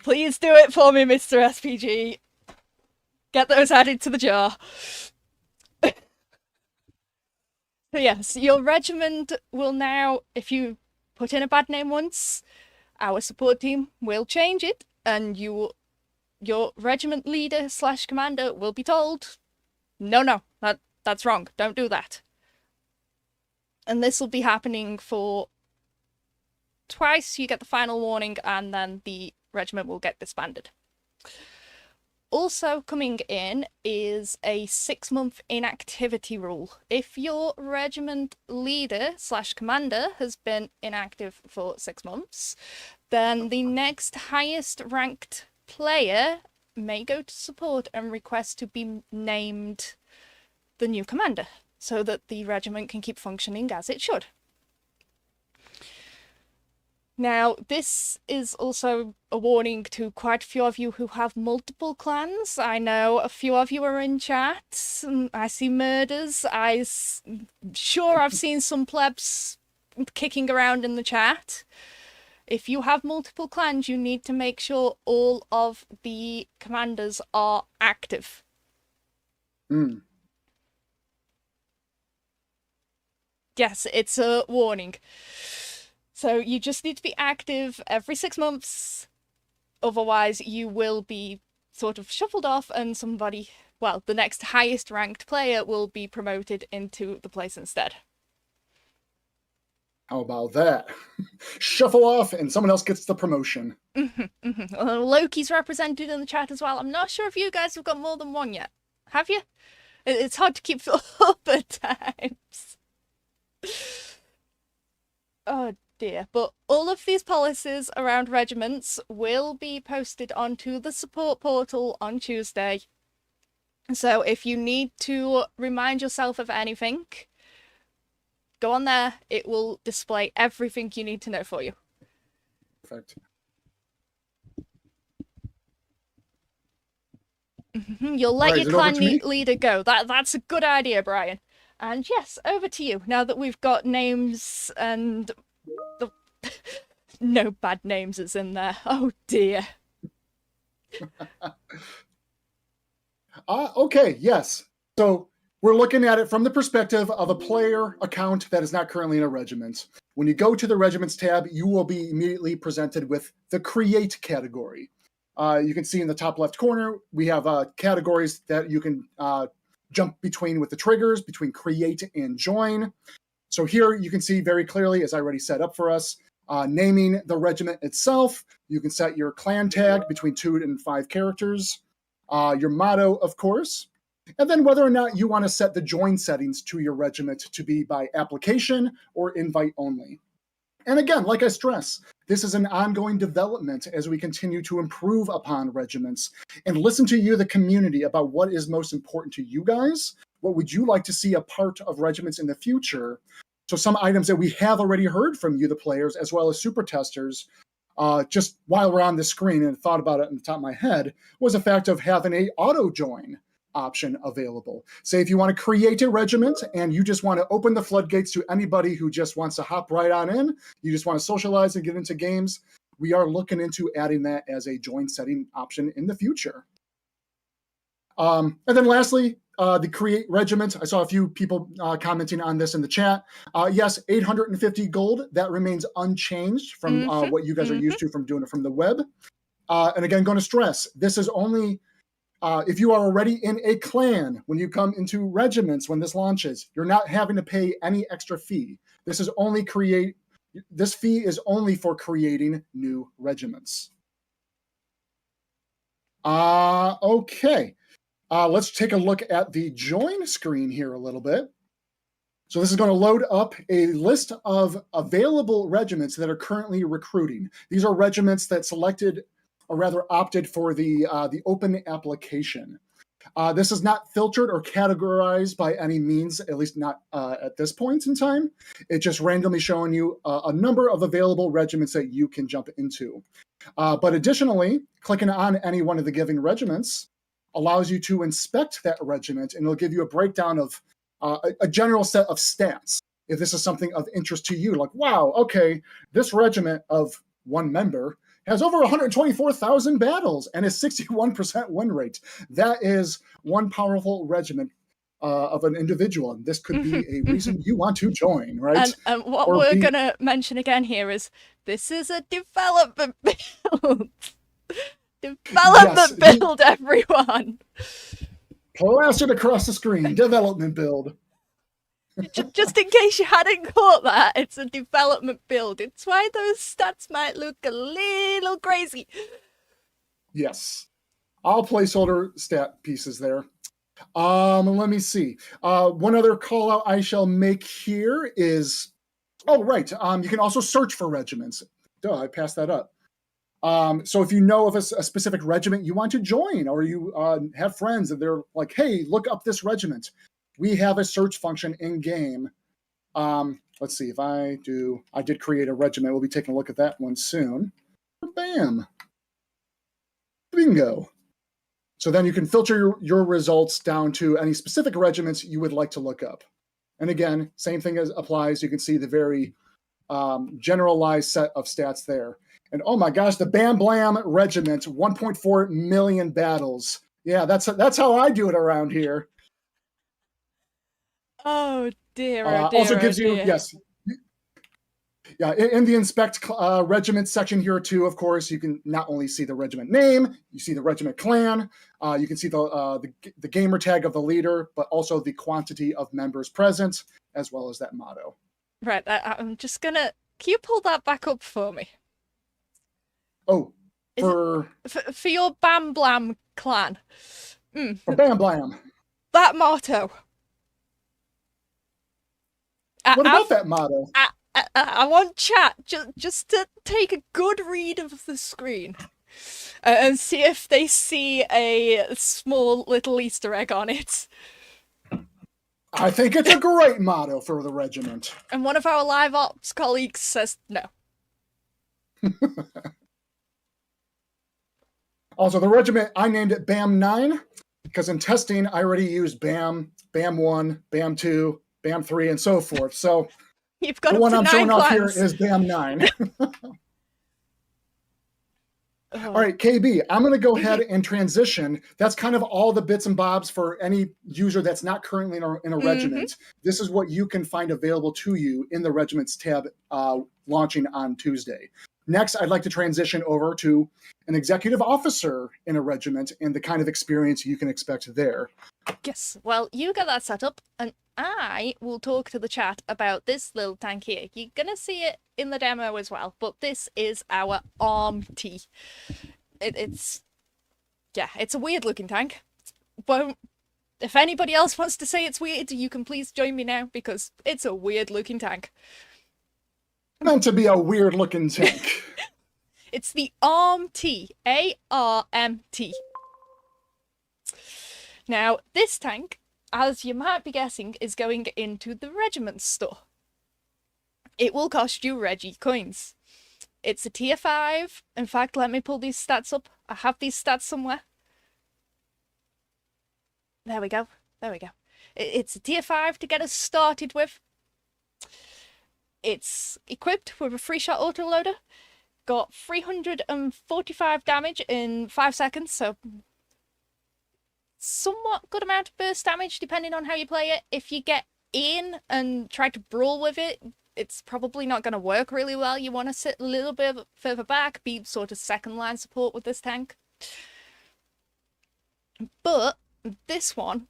[SPEAKER 1] please do it for me, Mr. SPG. Get those added to the jar. So yes, your regiment will now, if you put in a bad name once, our support team will change it, and your regiment leader / commander will be told, no, that's wrong, don't do that. And this will be happening for twice. You get the final warning, and then the regiment will get disbanded. Also coming in is a 6-month inactivity rule. If your regiment leader / commander has been inactive for 6 months, then the next highest ranked player may go to support and request to be named the new commander, so that the regiment can keep functioning as it should. Now, this is also a warning to quite a few of you who have multiple clans. I know a few of you are in chat. I see murders. Sure, I've seen some plebs kicking around in the chat. If you have multiple clans, you need to make sure all of the commanders are active. Yes, it's a warning. So you just need to be active every 6 months, otherwise you will be sort of shuffled off and somebody, well, the next highest ranked player will be promoted into the place instead.
[SPEAKER 2] How about that? Shuffle off and someone else gets the promotion.
[SPEAKER 1] Loki's represented in the chat as well. I'm not sure if you guys have got more than one yet. Have you? It's hard to keep up at times. Oh dear. But all of these policies around regiments will be posted onto the support portal on Tuesday. So if you need to remind yourself of anything, go on there. It will display everything you need to know for you.
[SPEAKER 2] Perfect.
[SPEAKER 1] You'll let your clan leader go. That's a good idea, Brian. And yes, over to you. Now that we've got names and no bad names is in there. Oh dear.
[SPEAKER 2] Okay, yes. So we're looking at it from the perspective of a player account that is not currently in a regiment. When you go to the Regiments tab, you will be immediately presented with the Create category. You can see in the top left corner, we have categories that you can jump between with the triggers, between Create and Join. So here you can see very clearly, as I already set up for us, naming the regiment itself. You can set your clan tag between 2 and 5 characters, your motto, of course, and then whether or not you want to set the join settings to your regiment to be by application or invite only. And again, like I stress, this is an ongoing development as we continue to improve upon regiments and listen to you, the community, about what is most important to you guys. What would you like to see a part of regiments in the future? So some items that we have already heard from you, the players, as well as super testers, just while we're on the screen and thought about it on the top of my head, was the fact of having a auto join option available. Say if you want to create a regiment and you just want to open the floodgates to anybody who just wants to hop right on in, you just want to socialize and get into games, we are looking into adding that as a join setting option in the future. And then lastly, the create regiment. I saw a few people commenting on this in the chat. Yes, 850 gold. That remains unchanged from what you guys are used to from doing it from the web. And again, going to stress, this is only if you are already in a clan when you come into regiments when this launches. You're not having to pay any extra fee. This fee is only for creating new regiments. Okay. Let's take a look at the join screen here a little bit. So this is going to load up a list of available regiments that are currently recruiting. These are regiments that selected, or rather opted for the open application. This is not filtered or categorized by any means, at least not at this point in time. It's just randomly showing you a number of available regiments that you can jump into. But additionally, clicking on any one of the given regiments allows you to inspect that regiment, and it'll give you a breakdown of a general set of stats. If this is something of interest to you, like, wow, okay, this regiment of one member has over 124,000 battles and a 61% win rate. That is one powerful regiment of an individual, and this could be a reason you want to join, right?
[SPEAKER 1] And what we're going to mention again here is this is a development build. Development build, everyone.
[SPEAKER 2] Plastered across the screen, development build.
[SPEAKER 1] Just in case you hadn't caught that, it's a development build. It's why those stats might look a little crazy.
[SPEAKER 2] Yes. All placeholder stat pieces there. Let me see. One other call out I shall make here is, oh, right. You can also search for regiments. Duh, I passed that up. So if you know of a specific regiment you want to join, or you have friends and they're like, hey, look up this regiment, we have a search function in game. Let's see if I did create a regiment. We'll be taking a look at that one soon. Bam. Bingo. So then you can filter your results down to any specific regiments you would like to look up. And again, same thing as applies. You can see the very generalized set of stats there. And oh my gosh, the Bam Blam Regiment, 1.4 million battles. Yeah, that's how I do it around here.
[SPEAKER 1] Oh dear, oh dear.
[SPEAKER 2] Also gives you, yes. Yeah, in the inspect regiment section here too, of course, you can not only see the regiment name, you see the regiment clan, you can see the gamer tag of the leader, but also the quantity of members present, as well as that motto.
[SPEAKER 1] Right, I'm just gonna, can you pull that back up for me?
[SPEAKER 2] Oh, for
[SPEAKER 1] your Bam Blam clan.
[SPEAKER 2] For Bam Blam.
[SPEAKER 1] That motto.
[SPEAKER 2] What about that motto?
[SPEAKER 1] I want chat just to take a good read of the screen and see if they see a small little Easter egg on it.
[SPEAKER 2] I think it's a great motto for the regiment.
[SPEAKER 1] And one of our live ops colleagues says no.
[SPEAKER 2] Also, the regiment, I named it BAM 9 because in testing, I already used BAM, BAM 1, BAM 2, BAM 3, and so forth. So
[SPEAKER 1] you've got
[SPEAKER 2] the one I'm showing off
[SPEAKER 1] clans.
[SPEAKER 2] here is BAM 9. All right, KB, I'm going to go ahead and transition. That's kind of all the bits and bobs for any user that's not currently in a regiment. This is what you can find available to you in the Regiments tab launching on Tuesday. Next, I'd like to transition over to an executive officer in a regiment and the kind of experience you can expect there.
[SPEAKER 1] Yes, well, you get that set up, and I will talk to the chat about this little tank here. You're going to see it in the demo as well, but this is our Arm-T. It's a weird-looking tank. But if anybody else wants to say it's weird, you can please join me now, because it's a weird-looking tank.
[SPEAKER 2] Meant to be a weird-looking tank.
[SPEAKER 1] It's the Arm-T. A-R-M-T. Now, this tank, as you might be guessing, is going into the regiment store. It will cost you Reggie coins. It's a tier 5. In fact, let me pull these stats up. I have these stats somewhere. There we go. There we go. It's a tier 5 to get us started with. It's equipped with a 3-shot autoloader. Got 345 damage in 5 seconds, so somewhat good amount of burst damage depending on how you play it. If you get in and try to brawl with it, it's probably not going to work really well. You want to sit a little bit further back, be sort of second line support with this tank. But this one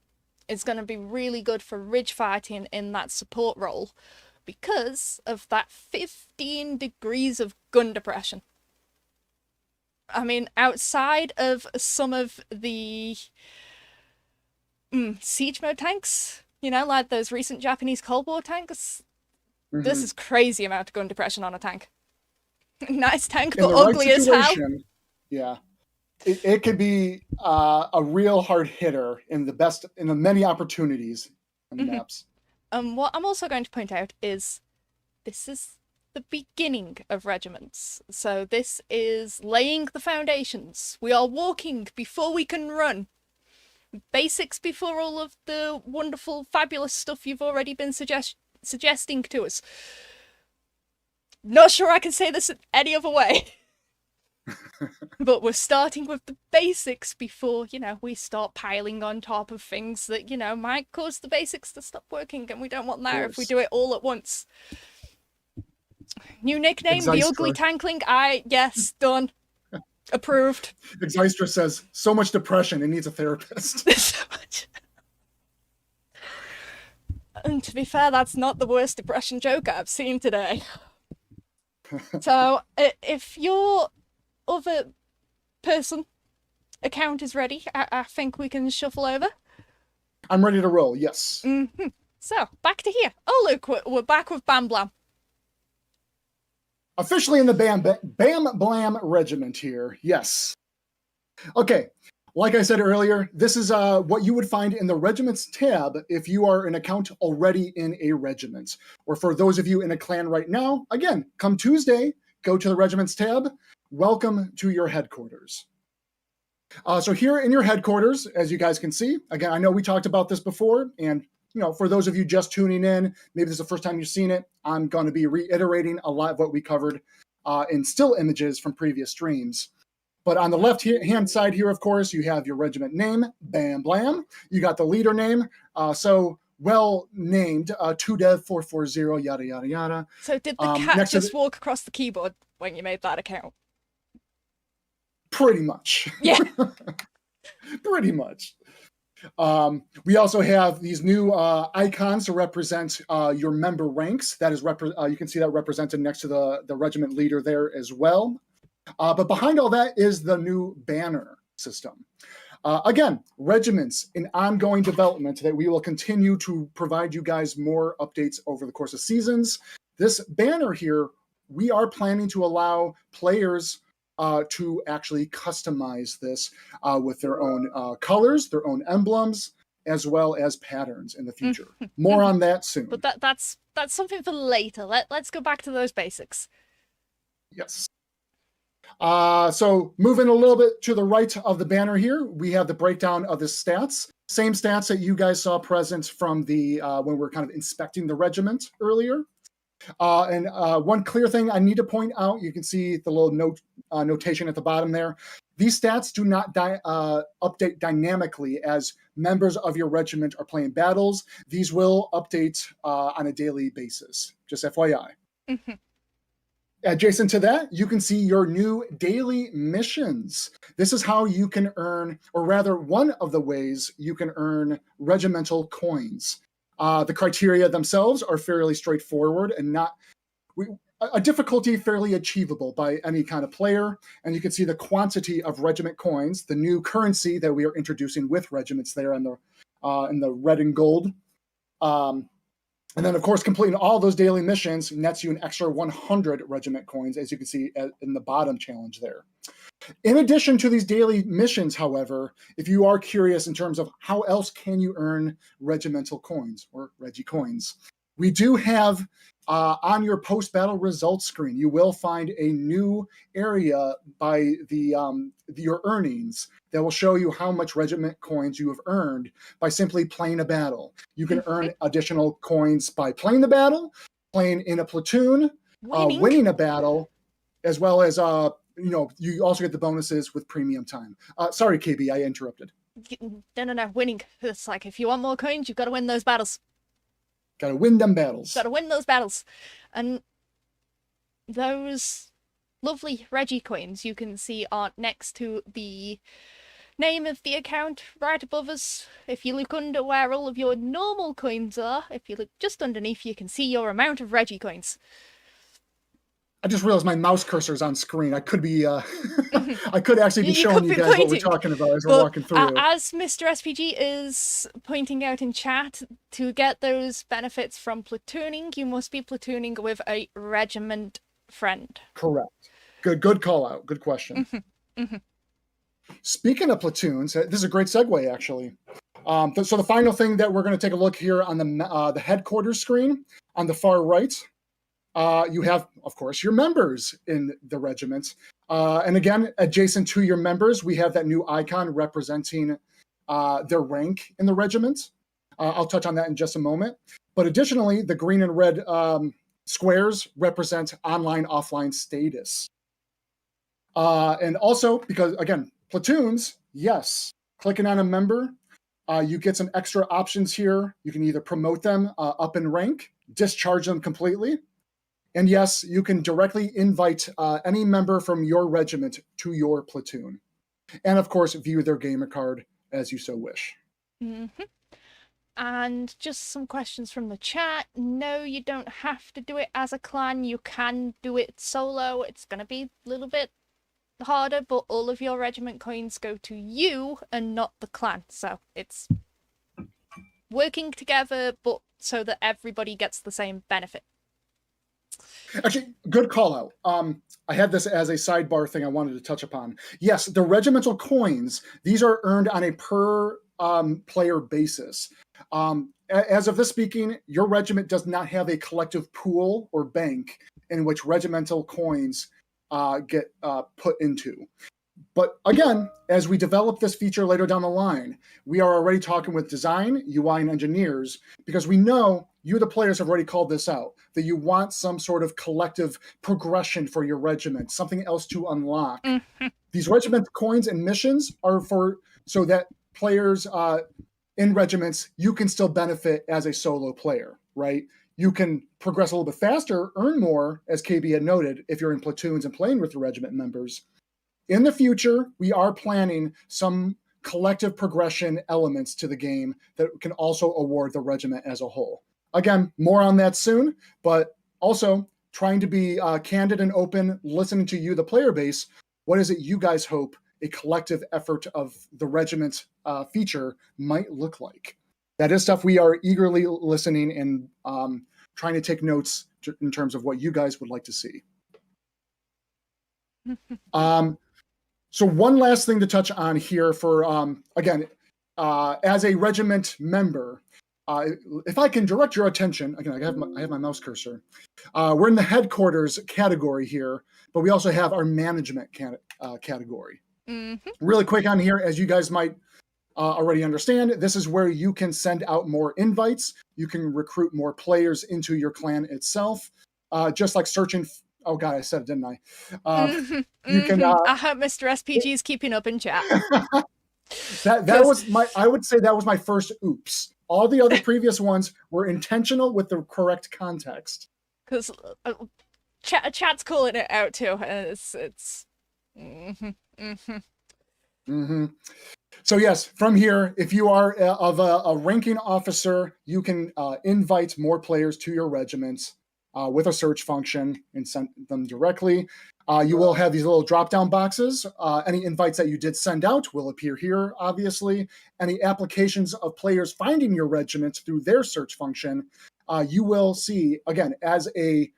[SPEAKER 1] is going to be really good for ridge fighting in that support role because of that 15 degrees of gun depression. I mean, outside of some of the siege mode tanks, you know, like those recent Japanese Cold War tanks, this is crazy amount of gun depression on a tank. Nice tank, but ugly as hell.
[SPEAKER 2] Yeah. It could be a real hard hitter in the many opportunities on the maps.
[SPEAKER 1] What I'm also going to point out is this is the beginning of regiments. So this is laying the foundations. We are walking before we can run. Basics before all of the wonderful, fabulous stuff you've already been suggesting to us. Not sure I can say this any other way. But we're starting with the basics before, you know, we start piling on top of things that, you know, might cause the basics to stop working, and we don't want that if we do it all at once. New nickname, the Ugly Tankling. Yes, done. Approved.
[SPEAKER 2] Exystra says, so much depression, it needs a therapist.
[SPEAKER 1] So much. And to be fair, that's not the worst depression joke I've seen today. So, if your other person account is ready, I think we can shuffle over.
[SPEAKER 2] I'm ready to roll, yes.
[SPEAKER 1] So, back to here. Oh, look, we're back with Bam Blam.
[SPEAKER 2] Officially in the Bam Blam regiment here, yes. Okay, like I said earlier, this is what you would find in the Regiments tab if you are an account already in a regiment. Or for those of you in a clan right now, again, come Tuesday, go to the Regiments tab. Welcome to your headquarters. So here in your headquarters, as you guys can see, again, I know we talked about this before, and you know, for those of you just tuning in, maybe this is the first time you've seen it, I'm going to be reiterating a lot of what we covered in still images from previous streams. But on the left-hand side here, of course, you have your regiment name, Bam Blam. You got the leader name, so well named, 2dev440, yada, yada, yada.
[SPEAKER 1] So did the cat just walk across the keyboard when you made that account?
[SPEAKER 2] Pretty much.
[SPEAKER 1] Yeah.
[SPEAKER 2] Pretty much. We also have these new icons to represent your member ranks. That is, you can see that represented next to the regiment leader there as well. But behind all that is the new banner system. Again, regiments in ongoing development that we will continue to provide you guys more updates over the course of seasons. This banner here, we are planning to allow players to actually customize this with their own colors, their own emblems, as well as patterns in the future. More on that soon.
[SPEAKER 1] But that's something for later. Let's go back to those basics.
[SPEAKER 2] Yes. So moving a little bit to the right of the banner here, we have the breakdown of the stats. Same stats that you guys saw present from the when we were kind of inspecting the regiment earlier. And one clear thing I need to point out, you can see the little notation at the bottom there. These stats do not update dynamically as members of your regiment are playing battles. These will update on a daily basis, just FYI. Adjacent to that, you can see your new daily missions. This is how you can earn, or rather one of the ways you can earn regimental coins. The criteria themselves are fairly straightforward and a difficulty fairly achievable by any kind of player. And you can see the quantity of regiment coins, the new currency that we are introducing with regiments there in the red and gold. And then, of course, completing all those daily missions nets you an extra 100 regiment coins, as you can see in the bottom challenge there. In addition to these daily missions, however, if you are curious in terms of how else can you earn regimental coins or Regi coins, we do have on your post-battle results screen, you will find a new area by your earnings that will show you how much regiment coins you have earned by simply playing a battle. You can earn additional coins by playing the battle, playing in a platoon, winning a battle, as well as you also get the bonuses with premium time. Sorry, KB, I interrupted.
[SPEAKER 1] No, winning. It's like, if you want more coins, you've got to win those battles.
[SPEAKER 2] Got to win them battles.
[SPEAKER 1] Got to win those battles. And those lovely Reggie coins you can see are next to the name of the account right above us. If you look under where all of your normal coins are, if you look just underneath, you can see your amount of Reggie coins. I
[SPEAKER 2] just realized my mouse cursor is on screen. I could be, I could actually be showing you guys what we're talking about as we're walking through.
[SPEAKER 1] As Mr. SPG is pointing out in chat, to get those benefits from platooning, you must be platooning with a regiment friend.
[SPEAKER 2] Correct. Good call out. Good question. Speaking of platoons, this is a great segue, actually. So the final thing that we're going to take a look here on the headquarters screen on the far right. You have, of course, your members in the regiment. And again, adjacent to your members, we have that new icon representing their rank in the regiment. I'll touch on that in just a moment. But additionally, the green and red squares represent online, offline status. And also, because, again, platoons, yes, clicking on a member, you get some extra options here. You can either promote them up in rank, discharge them completely. And yes, you can directly invite any member from your regiment to your platoon. And of course, view their gamer card as you so wish.
[SPEAKER 1] And just some questions from the chat. No, you don't have to do it as a clan. You can do it solo. It's going to be a little bit harder, but all of your regiment coins go to you and not the clan. So it's working together, but so that everybody gets the same benefit.
[SPEAKER 2] Actually, good call out. I had this as a sidebar thing I wanted to touch upon. Yes, the regimental coins, these are earned on a per player basis. As of this speaking, your regiment does not have a collective pool or bank in which regimental coins get put into. But again, as we develop this feature later down the line, we are already talking with design, UI, and engineers, because we know you, the players, have already called this out, that you want some sort of collective progression for your regiment, something else to unlock. These regiment coins and missions are so that players in regiments, you can still benefit as a solo player, right? You can progress a little bit faster, earn more, as KB had noted, if you're in platoons and playing with the regiment members. In the future, we are planning some collective progression elements to the game that can also award the regiment as a whole. Again, more on that soon, but also trying to be candid and open, listening to you, the player base. What is it you guys hope a collective effort of the regiment feature might look like? That is stuff we are eagerly listening and trying to take notes in terms of what you guys would like to see. So one last thing to touch on here for, again, as a regiment member, if I can direct your attention, again, I have my mouse cursor. We're in the headquarters category here, but we also have our management category. Really quick on here, as you guys might already understand, this is where you can send out more invites. You can recruit more players into your clan itself, just like searching. Oh God, I said it, didn't I? You can.
[SPEAKER 1] I hope Mr. SPG is keeping up in chat.
[SPEAKER 2] that was my. I would say that was my first oops. All the other previous ones were intentional with the correct context.
[SPEAKER 1] Because chat's calling it out too. It's.
[SPEAKER 2] So yes, from here, if you are of a ranking officer, you can invite more players to your regiment with a search function and send them directly. You will have these little drop-down boxes. Any invites that you did send out will appear here, obviously. Any applications of players finding your regiment through their search function, you will see, again, as an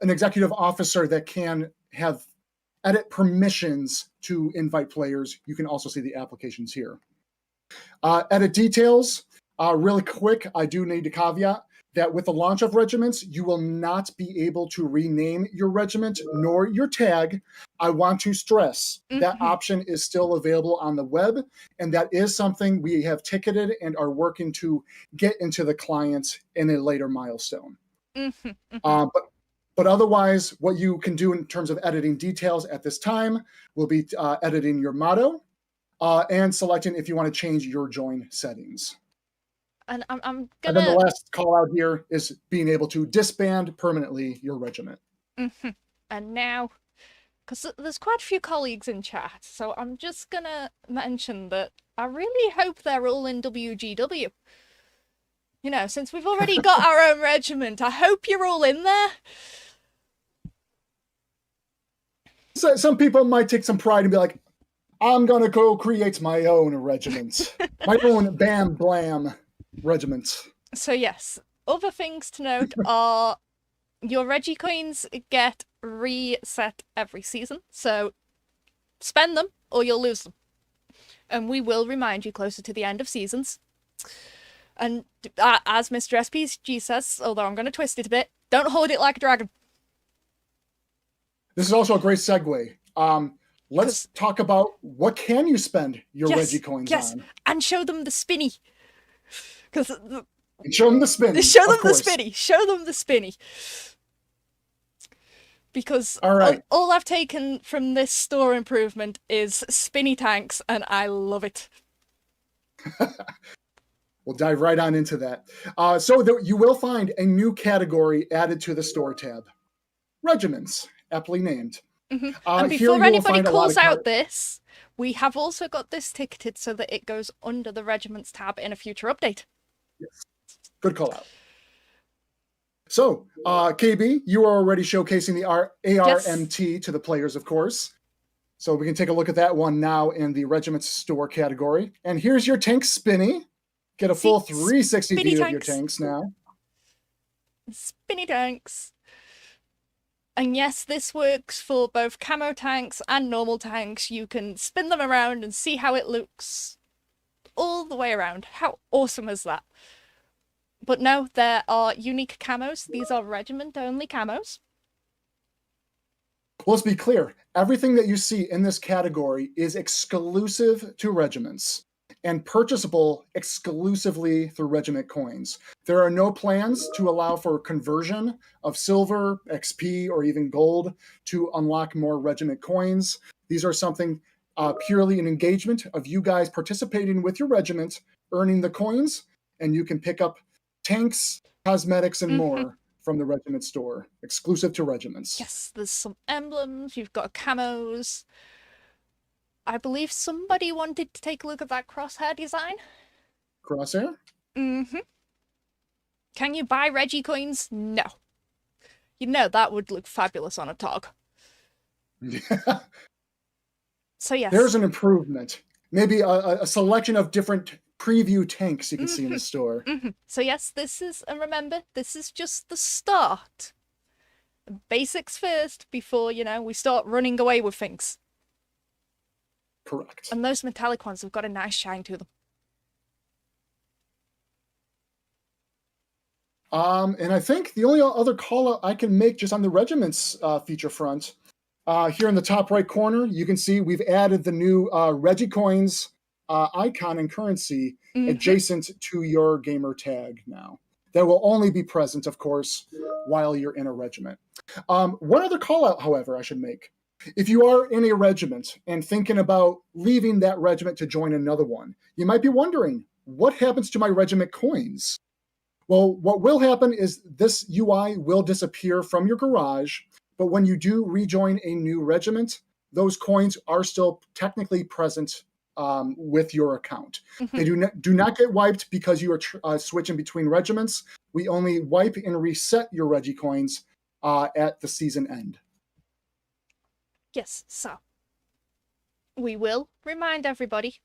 [SPEAKER 2] executive officer that can have edit permissions to invite players. You can also see the applications here. Edit details, really quick, I do need to caveat that with the launch of regiments, you will not be able to rename your regiment nor your tag. I want to stress that option is still available on the web, and that is something we have ticketed and are working to get into the client in a later milestone. But otherwise, what you can do in terms of editing details at this time will be editing your motto and selecting if you want to change your join settings.
[SPEAKER 1] And I'm gonna.
[SPEAKER 2] And then the last call out here is being able to disband permanently your regiment.
[SPEAKER 1] And now, because there's quite a few colleagues in chat, so I'm just gonna mention that I really hope they're all in WGW. You know, since we've already got our own regiment, I hope you're all in there.
[SPEAKER 2] So some people might take some pride and be like, I'm gonna go create my own regiment, my own Bam Blam regiment.
[SPEAKER 1] So yes, other things to note are your Reggie coins get reset every season, so spend them or you'll lose them. And we will remind you closer to the end of seasons. And as Mr. SPG says, although I'm going to twist it a bit, don't hoard it like a dragon.
[SPEAKER 2] This is also a great segue. Let's talk about what can you spend your Reggie coins on.
[SPEAKER 1] And show them the spinny.
[SPEAKER 2] Show them the spinny.
[SPEAKER 1] Show them the spinny. Show them the spinny. Because all I've taken from this store improvement is spinny tanks, and I love it.
[SPEAKER 2] We'll dive right on into that. You will find a new category added to the store tab. Regiments, aptly named.
[SPEAKER 1] And before anybody calls out this, we have also got this ticketed so that it goes under the Regiments tab in a future update.
[SPEAKER 2] Yes. Good call out. So, KB, you are already showcasing the ARMT to the players, of course. So we can take a look at that one now in the Regiments store category. And here's your tank spinny. Get a full 360 view of your tanks now.
[SPEAKER 1] Spinny tanks. And yes, this works for both camo tanks and normal tanks. You can spin them around and see how it looks all the way around. How awesome is that? But no, there are unique camos. These are regiment-only camos.
[SPEAKER 2] Well, let's be clear. Everything that you see in this category is exclusive to regiments and purchasable exclusively through regiment coins. There are no plans to allow for conversion of silver, XP, or even gold to unlock more regiment coins. These are something purely an engagement of you guys participating with your regiment, earning the coins, and you can pick up tanks, cosmetics, and more from the regiment store, exclusive to regiments.
[SPEAKER 1] Yes, there's some emblems, you've got camos. I believe somebody wanted to take a look at that crosshair design.
[SPEAKER 2] Crosshair?
[SPEAKER 1] Can you buy Reggie coins? No. You know that would look fabulous on a TOG.
[SPEAKER 2] Yeah.
[SPEAKER 1] So yes.
[SPEAKER 2] There's an improvement. Maybe a selection of different preview tanks you can see in the store.
[SPEAKER 1] So yes, and remember, this is just the start. Basics first before, we start running away with things.
[SPEAKER 2] Correct.
[SPEAKER 1] And those metallic ones have got a nice shine to them.
[SPEAKER 2] And I think the only other call out I can make just on the regiments feature front, here in the top right corner, you can see we've added the new Reggie Coins icon and currency adjacent to your gamer tag now. That will only be present, of course, while you're in a regiment. One other call out, however, I should make. If you are in a regiment and thinking about leaving that regiment to join another one, you might be wondering, what happens to my regiment coins? Well, what will happen is this UI will disappear from your garage, but when you do rejoin a new regiment, those coins are still technically present with your account. They do not get wiped because you are switching between regiments. We only wipe and reset your Reggie coins at the season end.
[SPEAKER 1] Yes, so we will remind everybody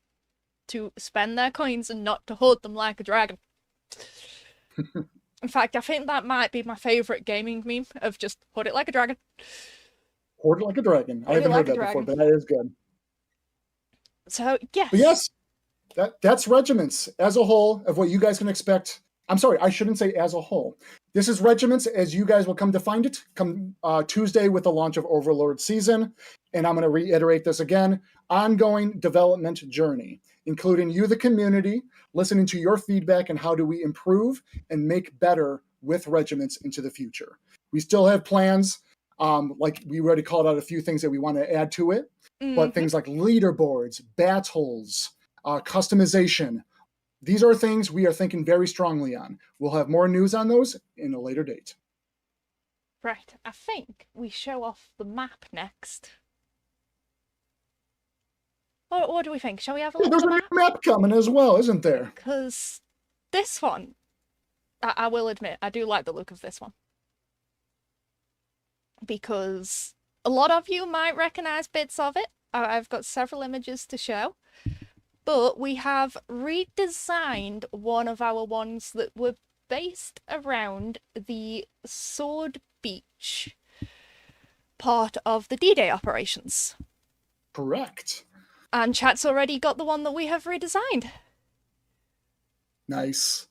[SPEAKER 1] to spend their coins and not to hoard them like a dragon. In fact, I think that might be my favourite gaming meme of just hoard it like a dragon.
[SPEAKER 2] Hoard it like a dragon. I haven't heard that before, but that is good.
[SPEAKER 1] So, yes.
[SPEAKER 2] But yes, that's regiments as a whole of what you guys can expect I'm sorry, I shouldn't say as a whole. This is regiments as you guys will come to find it come Tuesday with the launch of Overlord Season. And I'm going to reiterate this again, ongoing development journey, including you, the community, listening to your feedback and how do we improve and make better with regiments into the future. We still have plans, like we already called out a few things that we want to add to it, but things like leaderboards, battles, customization, these are things we are thinking very strongly on. We'll have more news on those in a later date.
[SPEAKER 1] Right, I think we show off the map next. What do we think? Shall we have a look
[SPEAKER 2] There's
[SPEAKER 1] at
[SPEAKER 2] a
[SPEAKER 1] the
[SPEAKER 2] new
[SPEAKER 1] map?
[SPEAKER 2] map coming as well, isn't there?
[SPEAKER 1] Because this one, I will admit, I do like the look of this one. Because a lot of you might recognise bits of it. I've got several images to show. But we have redesigned one of our ones that were based around the Sword Beach part of the D-Day operations.
[SPEAKER 2] Correct.
[SPEAKER 1] And chat's already got the one that we have redesigned.
[SPEAKER 2] Nice.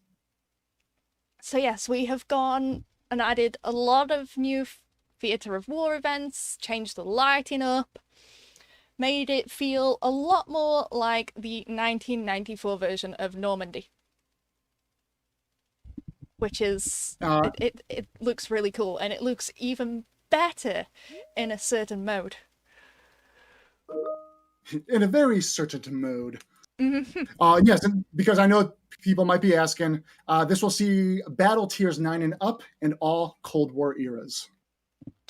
[SPEAKER 1] So yes, we have gone and added a lot of new theatre of war events, changed the lighting up, made it feel a lot more like the 1994 version of Normandy. Which is, it looks really cool, and it looks even better in a certain mode.
[SPEAKER 2] In a very certain mode. Yes, because I know people might be asking, this will see battle tiers 9 and up in all Cold War eras.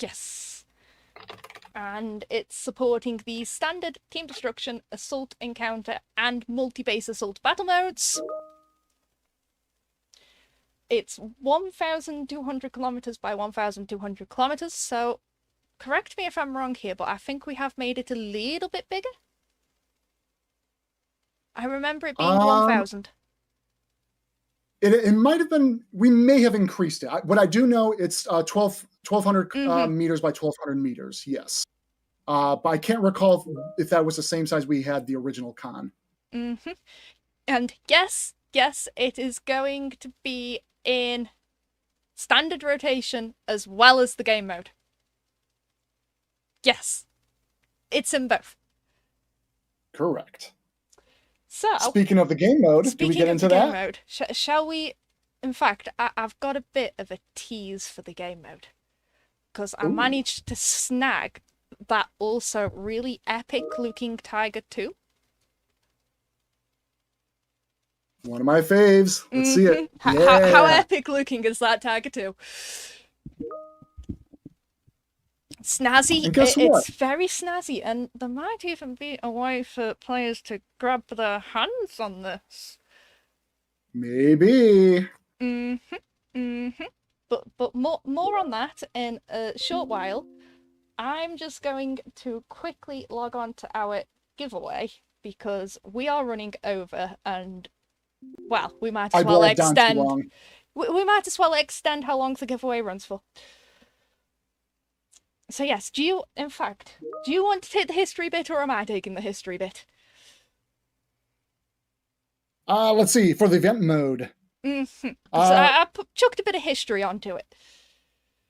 [SPEAKER 1] Yes. And it's supporting the standard team destruction, assault encounter, and multi-base assault battle modes. It's 1,200 kilometers by 1,200 kilometers, so correct me if I'm wrong here, but I think we have made it a little bit bigger. I remember it being 1,000.
[SPEAKER 2] It might have been, we may have increased it. What I do know, it's 1,200 meters by 1,200 meters, yes. But I can't recall if that was the same size we had the original con.
[SPEAKER 1] And yes, it is going to be in standard rotation as well as the game mode. Yes, it's in both.
[SPEAKER 2] Correct.
[SPEAKER 1] So,
[SPEAKER 2] speaking of the game mode, do we get into that?
[SPEAKER 1] Mode, shall we? In fact, I've got a bit of a tease for the game mode. Because I managed to snag that also really epic looking Tiger 2.
[SPEAKER 2] One of my faves. Let's see it.
[SPEAKER 1] How epic looking is that Tiger 2? Snazzy. It's very snazzy, and there might even be a way for players to grab their hands on this.
[SPEAKER 2] Maybe.
[SPEAKER 1] But more on that in a short while. I'm just going to quickly log on to our giveaway because we are running over, and well, we might as well extend. We might as well extend how long the giveaway runs for. So yes, do you want to take the history bit, or am I taking the history bit?
[SPEAKER 2] Let's see, for the event mode.
[SPEAKER 1] So I chucked a bit of history onto it.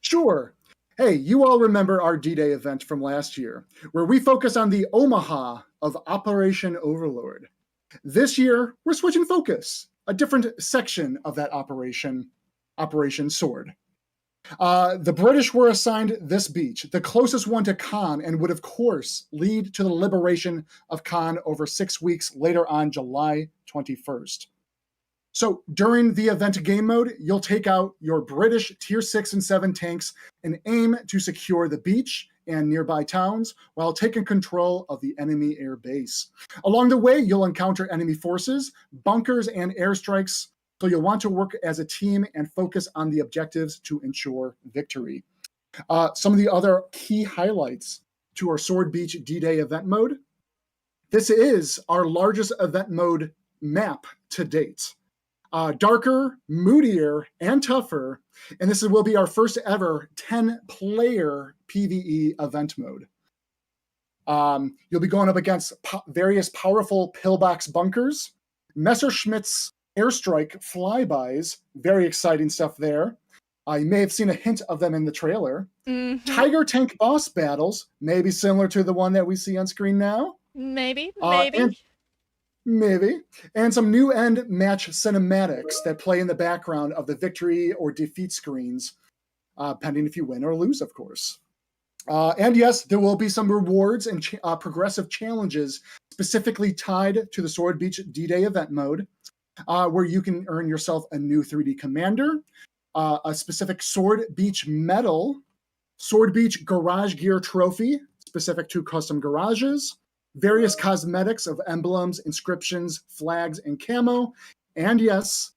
[SPEAKER 2] Sure. Hey, you all remember our D-Day event from last year, where we focus on the Omaha of Operation Overlord. This year, we're switching focus, a different section of that Operation Sword. The British were assigned this beach, the closest one to Caen, and would of course lead to the liberation of Caen over 6 weeks later on July 21st. So during the event game mode, you'll take out your British tier 6 and 7 tanks and aim to secure the beach and nearby towns while taking control of the enemy air base. Along the way, you'll encounter enemy forces, bunkers, and airstrikes. So you'll want to work as a team and focus on the objectives to ensure victory. Some of the other key highlights to our Sword Beach D-Day event mode. This is our largest event mode map to date. Darker, moodier, and tougher, and this will be our first ever 10-player PvE event mode. You'll be going up against various powerful pillbox bunkers, Messerschmitts airstrike flybys, very exciting stuff there. You may have seen a hint of them in the trailer.
[SPEAKER 1] Mm-hmm.
[SPEAKER 2] Tiger tank boss battles, maybe similar to the one that we see on screen now.
[SPEAKER 1] Maybe.
[SPEAKER 2] Maybe. And some new end match cinematics that play in the background of the victory or defeat screens, pending if you win or lose, of course. And yes, there will be some rewards and progressive challenges specifically tied to the Sword Beach D-Day event mode, where you can earn yourself a new 3D commander, a specific Sword Beach medal, Sword Beach garage gear trophy specific to custom garages, various cosmetics of emblems, inscriptions, flags, and camo, and yes,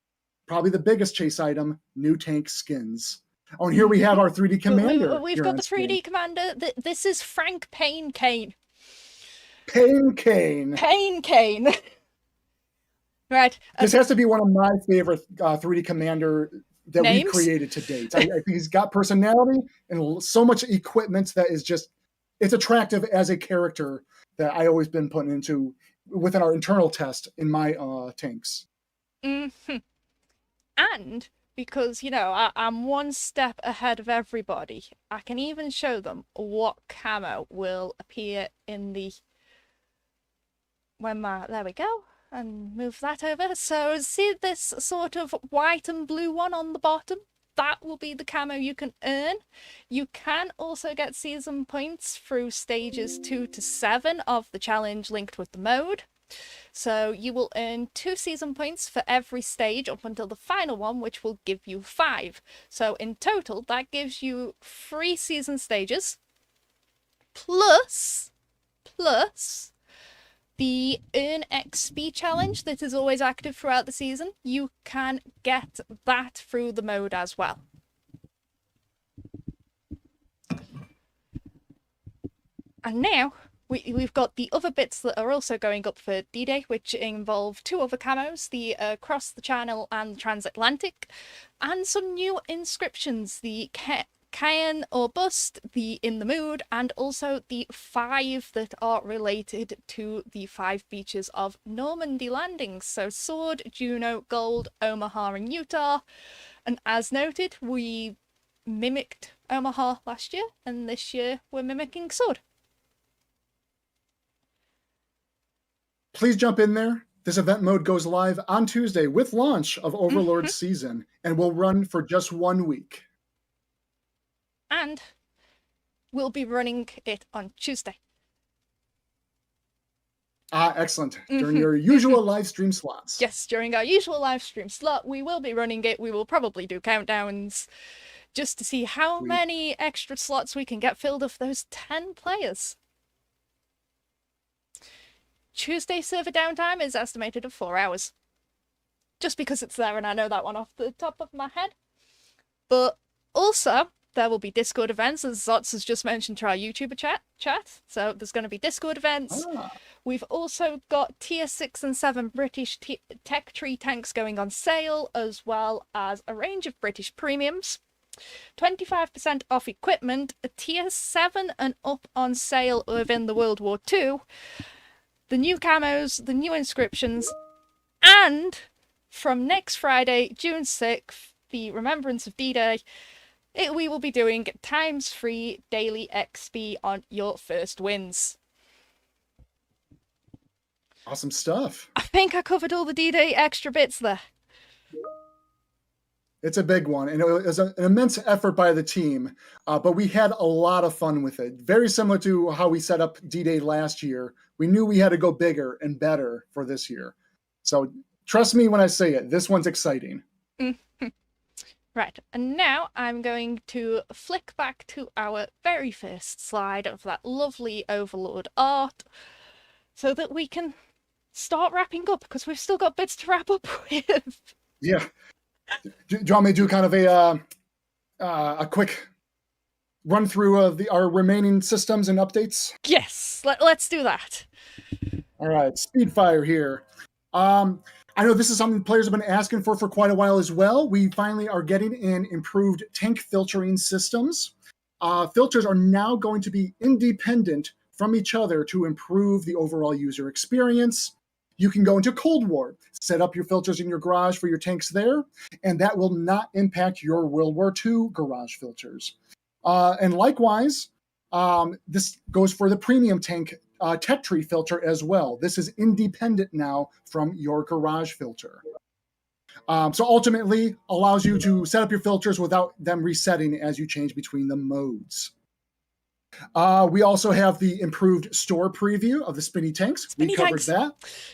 [SPEAKER 2] probably the biggest chase item, new tank skins. Oh, and here we have our 3D commander.
[SPEAKER 1] We've got the 3D commander. This is Frank Payne Kane.
[SPEAKER 2] Payne Kane.
[SPEAKER 1] Payne Kane. Right.
[SPEAKER 2] This has to be one of my favorite 3D commander that
[SPEAKER 1] names?
[SPEAKER 2] We've created to date. I think he's got personality and so much equipment that is just, it's attractive as a character that I always been putting into within our internal test in my tanks.
[SPEAKER 1] Mm-hmm. And because, I'm one step ahead of everybody, I can even show them what camo will appear in the... There we go. And move that over. So see this sort of white and blue one on the bottom? That will be the camo you can earn. You can also get season points through stages 2 to 7 of the challenge linked with the mode. So you will earn 2 season points for every stage up until the final one, which will give you 5. So in total, that gives you 3 season stages, plus the Earn XP challenge that is always active throughout the season. You can get that through the mode as well. And now we've got the other bits that are also going up for D-Day, which involve 2 other camos, the Across the Channel and the Transatlantic, and some new inscriptions, the Cairn or Bust, the In the Mood, and also the 5 that are related to the 5 beaches of Normandy landings. So Sword, Juno, Gold, Omaha, and Utah. And as noted, we mimicked Omaha last year, and this year we're mimicking Sword.
[SPEAKER 2] Please jump in there. This event mode goes live on Tuesday with launch of Overlord season and will run for just 1 week.
[SPEAKER 1] And we'll be running it on Tuesday.
[SPEAKER 2] Excellent. During your usual live stream slots.
[SPEAKER 1] Yes, during our usual live stream slot, we will be running it. We will probably do countdowns just to see how many extra slots we can get filled of those 10 players. Tuesday server downtime is estimated at 4 hours. Just because it's there and I know that one off the top of my head. But also, there will be Discord events, as Zots has just mentioned to our YouTuber chat. So there's going to be Discord events. We've also got tier 6 and 7 British tech tree tanks going on sale, as well as a range of British premiums. 25% off equipment, a tier 7 and up on sale within the World War II. The new camos, the new inscriptions, and from next Friday, June 6th, the Remembrance of D-Day, we will be doing ×3 daily XP on your first wins.
[SPEAKER 2] Awesome stuff.
[SPEAKER 1] I think I covered all the D-Day extra bits there.
[SPEAKER 2] It's a big one, and it was an immense effort by the team, but we had a lot of fun with it. Very similar to how we set up D-Day last year. We knew we had to go bigger and better for this year. So trust me when I say it, this one's exciting.
[SPEAKER 1] Right, and now I'm going to flick back to our very first slide of that lovely Overlord art so that we can start wrapping up, because we've still got bits to wrap up with.
[SPEAKER 2] Yeah. Do you want me to do kind of a quick run through of our remaining systems and updates?
[SPEAKER 1] Yes, let's do that.
[SPEAKER 2] All right, Speedfire here. I know this is something players have been asking for quite a while as well. We finally are getting in improved tank filtering systems. Filters are now going to be independent from each other to improve the overall user experience. you can go into Cold War, set up your filters in your garage for your tanks there, and that will not impact your World War II garage filters. And likewise, this goes for the premium tank tech tree filter as well. This is independent now from your garage filter. So ultimately allows you to set up your filters without them resetting as you change between the modes. We also have the improved store preview of the spinny tanks. We covered that.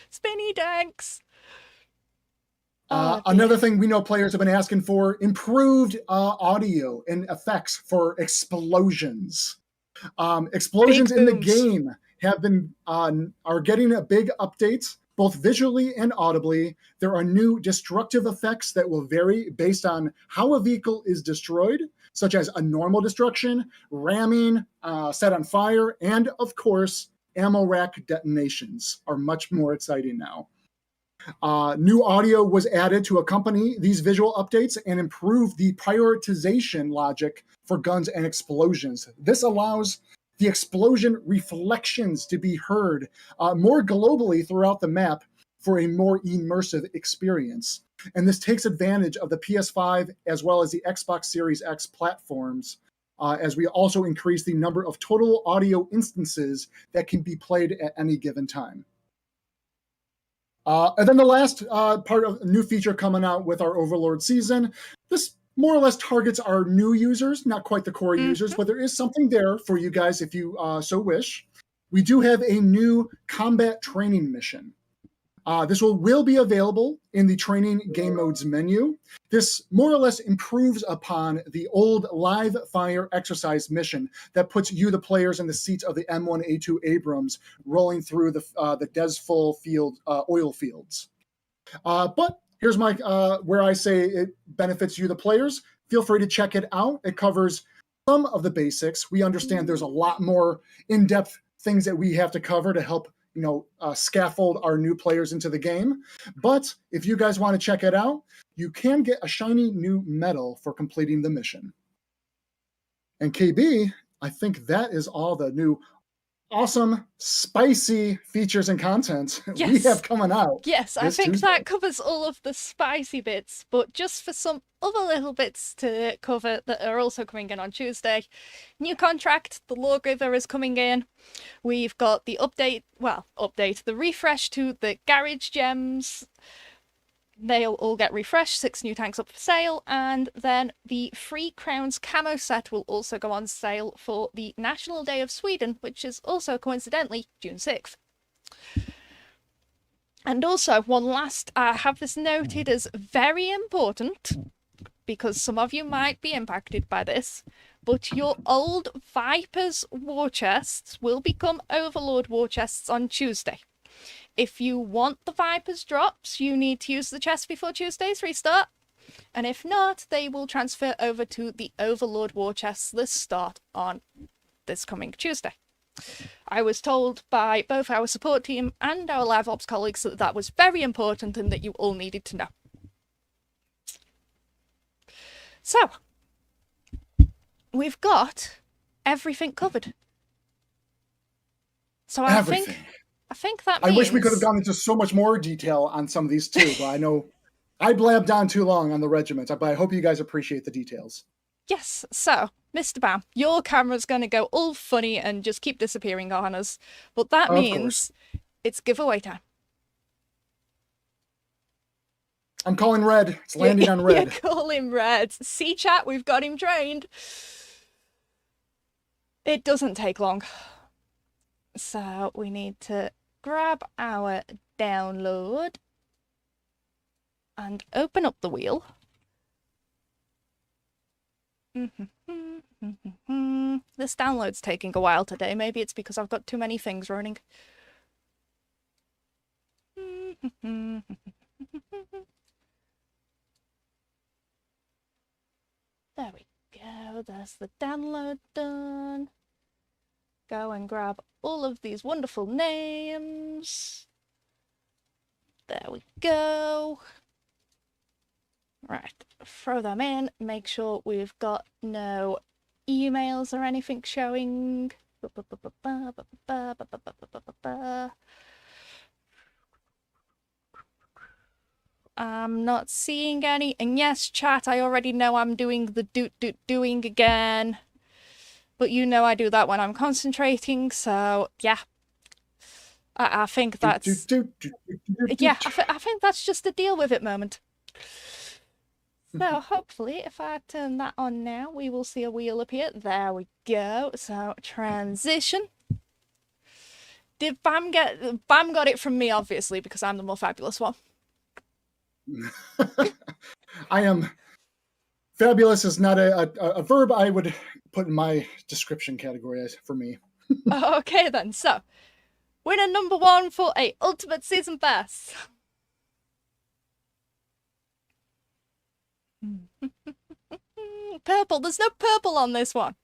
[SPEAKER 1] Spinny tanks.
[SPEAKER 2] Another thing we know players have been asking for, improved audio and effects for explosions. Explosions in the game have been are getting a big update, both visually and audibly. There are new destructive effects that will vary based on how a vehicle is destroyed, such as a normal destruction, ramming, set on fire, and of course, ammo rack detonations are much more exciting now. New audio was added to accompany these visual updates and improve the prioritization logic for guns and explosions. This allows the explosion reflections to be heard more globally throughout the map for a more immersive experience. And this takes advantage of the PS5 as well as the Xbox Series X platforms, as we also increase the number of total audio instances that can be played at any given time. And then the last part of a new feature coming out with our Overlord season, this more or less targets our new users, not quite the core users, but there is something there for you guys if you so wish. We do have a new combat training mission. This will be available in the training game modes menu. This more or less improves upon the old live fire exercise mission that puts you, the players, in the seat of the M1A2 Abrams rolling through the Desful field oil fields. But here's my where I say it benefits you, the players. Feel free to check it out. It covers some of the basics. We understand there's a lot more in-depth things that we have to cover to help scaffold our new players into the game. But if you guys want to check it out, you can get a shiny new medal for completing the mission. And KB, I think that is all the new awesome, spicy features and content we have coming out.
[SPEAKER 1] Yes, I think Tuesday. That covers all of the spicy bits, but just for some other little bits to cover that are also coming in on Tuesday. New contract, the Lawgiver is coming in. We've got the the refresh to the Garage Gems. They'll all get refreshed, 6 new tanks up for sale, and then the Free Crowns camo set will also go on sale for the National Day of Sweden, which is also coincidentally June 6th. And also, one last, I have this noted as very important, because some of you might be impacted by this, but your old Vipers war chests will become Overlord war chests on Tuesday. If you want the Vipers drops, you need to use the chest before Tuesday's restart. And if not, they will transfer over to the Overlord war chests this start on this coming Tuesday. I was told by both our support team and our live ops colleagues that that was very important and that you all needed to know. So, we've got everything covered. So I think that means...
[SPEAKER 2] I wish we could have gone into so much more detail on some of these too, but I know I blabbed on too long on the regiment, but I hope you guys appreciate the details.
[SPEAKER 1] Yes, so, Mr. Bam, your camera's going to go all funny and just keep disappearing on us, but that means it's giveaway time.
[SPEAKER 2] I'm calling red. It's landing on red.
[SPEAKER 1] You're calling red. See, chat, we've got him trained. It doesn't take long. So we need to grab our download and open up the wheel. This download's taking a while today. Maybe it's because I've got too many things running. There we go. There's the download done. Go and grab all of these wonderful names. There we go. Right, throw them in. Make sure we've got no emails or anything showing. I'm not seeing any. And yes, chat, I already know I'm doing the doing again. But you know I do that when I'm concentrating, so yeah. I think that's... Yeah, I think that's just a deal with it moment. So hopefully, if I turn that on now, we will see a wheel appear. There we go. So, transition. Did Bam get... Bam got it from me, obviously, because I'm the more fabulous one.
[SPEAKER 2] I am... Fabulous is not a verb I would put in my description category for me.
[SPEAKER 1] Okay then, so... Winner number 1 for a Ultimate Season Pass. Purple. There's no purple on this one.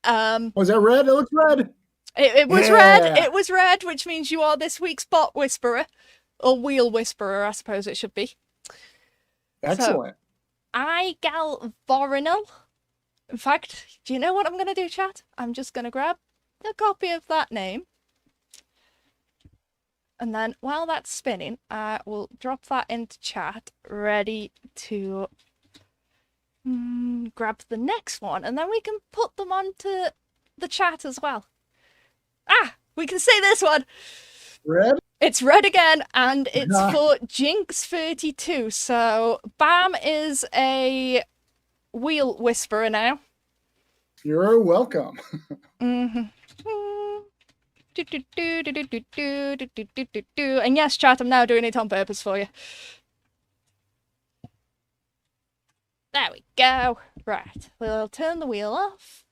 [SPEAKER 2] Was that red? It looks red.
[SPEAKER 1] It was red. It was red, which means you are this week's bot whisperer. Or wheel whisperer, I suppose it should be.
[SPEAKER 2] Excellent.
[SPEAKER 1] So, Igal Voronil. In fact, do you know what I'm going to do, chat? I'm just going to grab a copy of that name. And then, while that's spinning, I will drop that into chat, ready to grab the next one. And then we can put them onto the chat as well. Ah! We can see this one!
[SPEAKER 2] Red?
[SPEAKER 1] It's red again, and it's for Jinx32. So, Bam is a... wheel whisperer now.
[SPEAKER 2] You're welcome.
[SPEAKER 1] And yes, chat, I'm now doing it on purpose for you. There we go. Right, we'll turn the wheel off.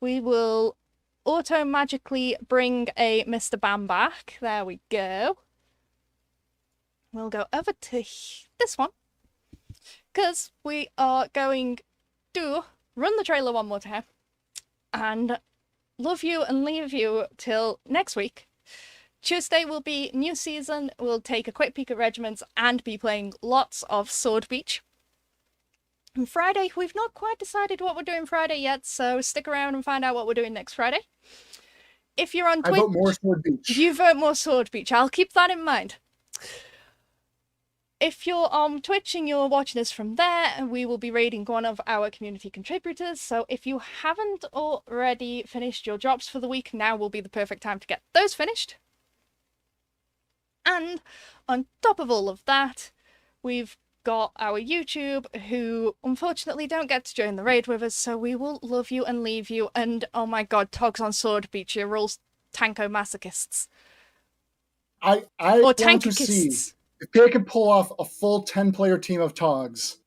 [SPEAKER 1] We will auto-magically bring a Mr. Bam back. There we go. We'll go over to this one, because we are going to run the trailer one more time and love you and leave you till next week. Tuesday will be new season. We'll take a quick peek at regiments and be playing lots of Sword Beach. And Friday, we've not quite decided what we're doing Friday yet, so stick around and find out what we're doing next Friday. If you're on Twitch,
[SPEAKER 2] I vote more Sword Beach.
[SPEAKER 1] You vote more Sword Beach. I'll keep that in mind. If you're on Twitch and you're watching us from there, we will be raiding one of our community contributors. So if you haven't already finished your drops for the week, now will be the perfect time to get those finished. And on top of all of that, we've got our YouTube, who unfortunately don't get to join the raid with us, so we will love you and leave you. And oh my god, Togs on Sword Beach, you're all tanko masochists.
[SPEAKER 2] I want to see if they can pull off a full 10-player team of Togs.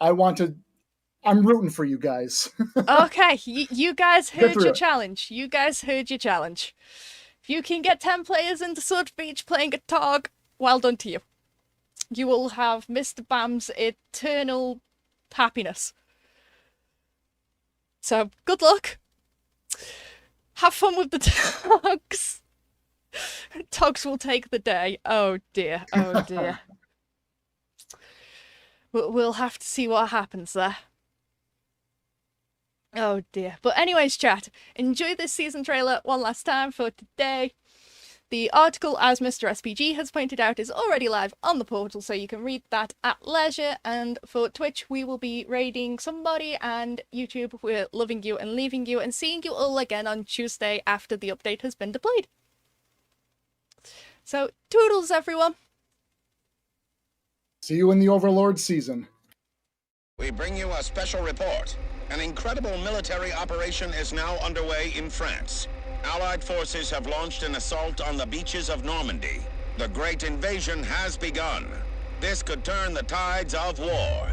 [SPEAKER 2] I'm rooting for you guys.
[SPEAKER 1] Okay, you guys heard your challenge. You guys heard your challenge. If you can get 10 players into Sword Beach playing a Tog, well done to you. You will have Mr. Bam's eternal happiness. So, good luck. Have fun with the Togs. Togs will take the day. Oh dear, oh dear. We'll have to see what happens there. Oh dear. But anyways, chat, enjoy this season trailer one last time for today. The article, as Mr. SPG has pointed out, is already live on the portal, so you can read that at leisure. And for Twitch, we will be raiding somebody, and YouTube, we're loving you and leaving you and seeing you all again on Tuesday after the update has been deployed. So, toodles, everyone.
[SPEAKER 2] See you in the Overlord season.
[SPEAKER 3] We bring you a special report. An incredible military operation is now underway in France. Allied forces have launched an assault on the beaches of Normandy. The Great Invasion has begun. This could turn the tides of war.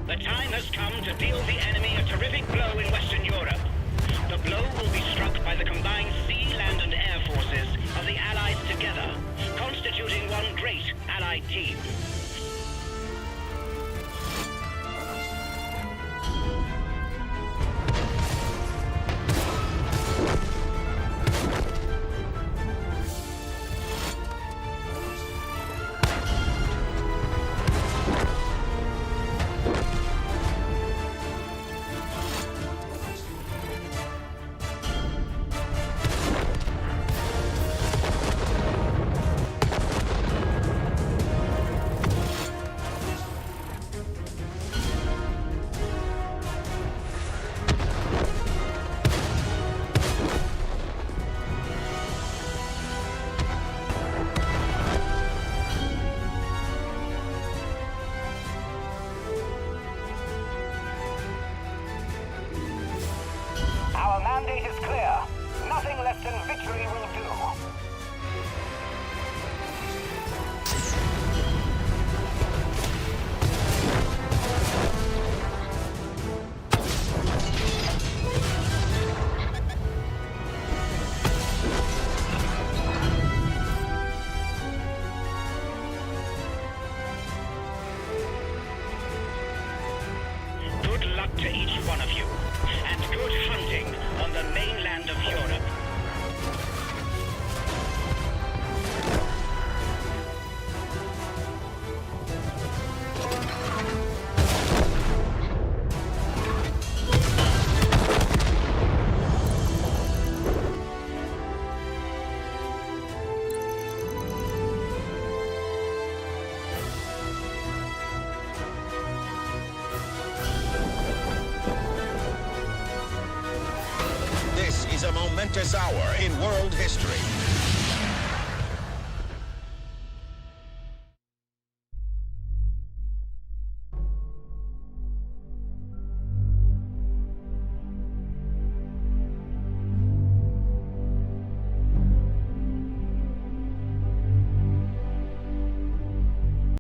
[SPEAKER 4] The time has come to deal the enemy a terrific blow in Western Europe. The blow will be struck by the combined sea, land, and air forces of the Allies together, constituting one great Allied team.
[SPEAKER 3] momentous hour in world history.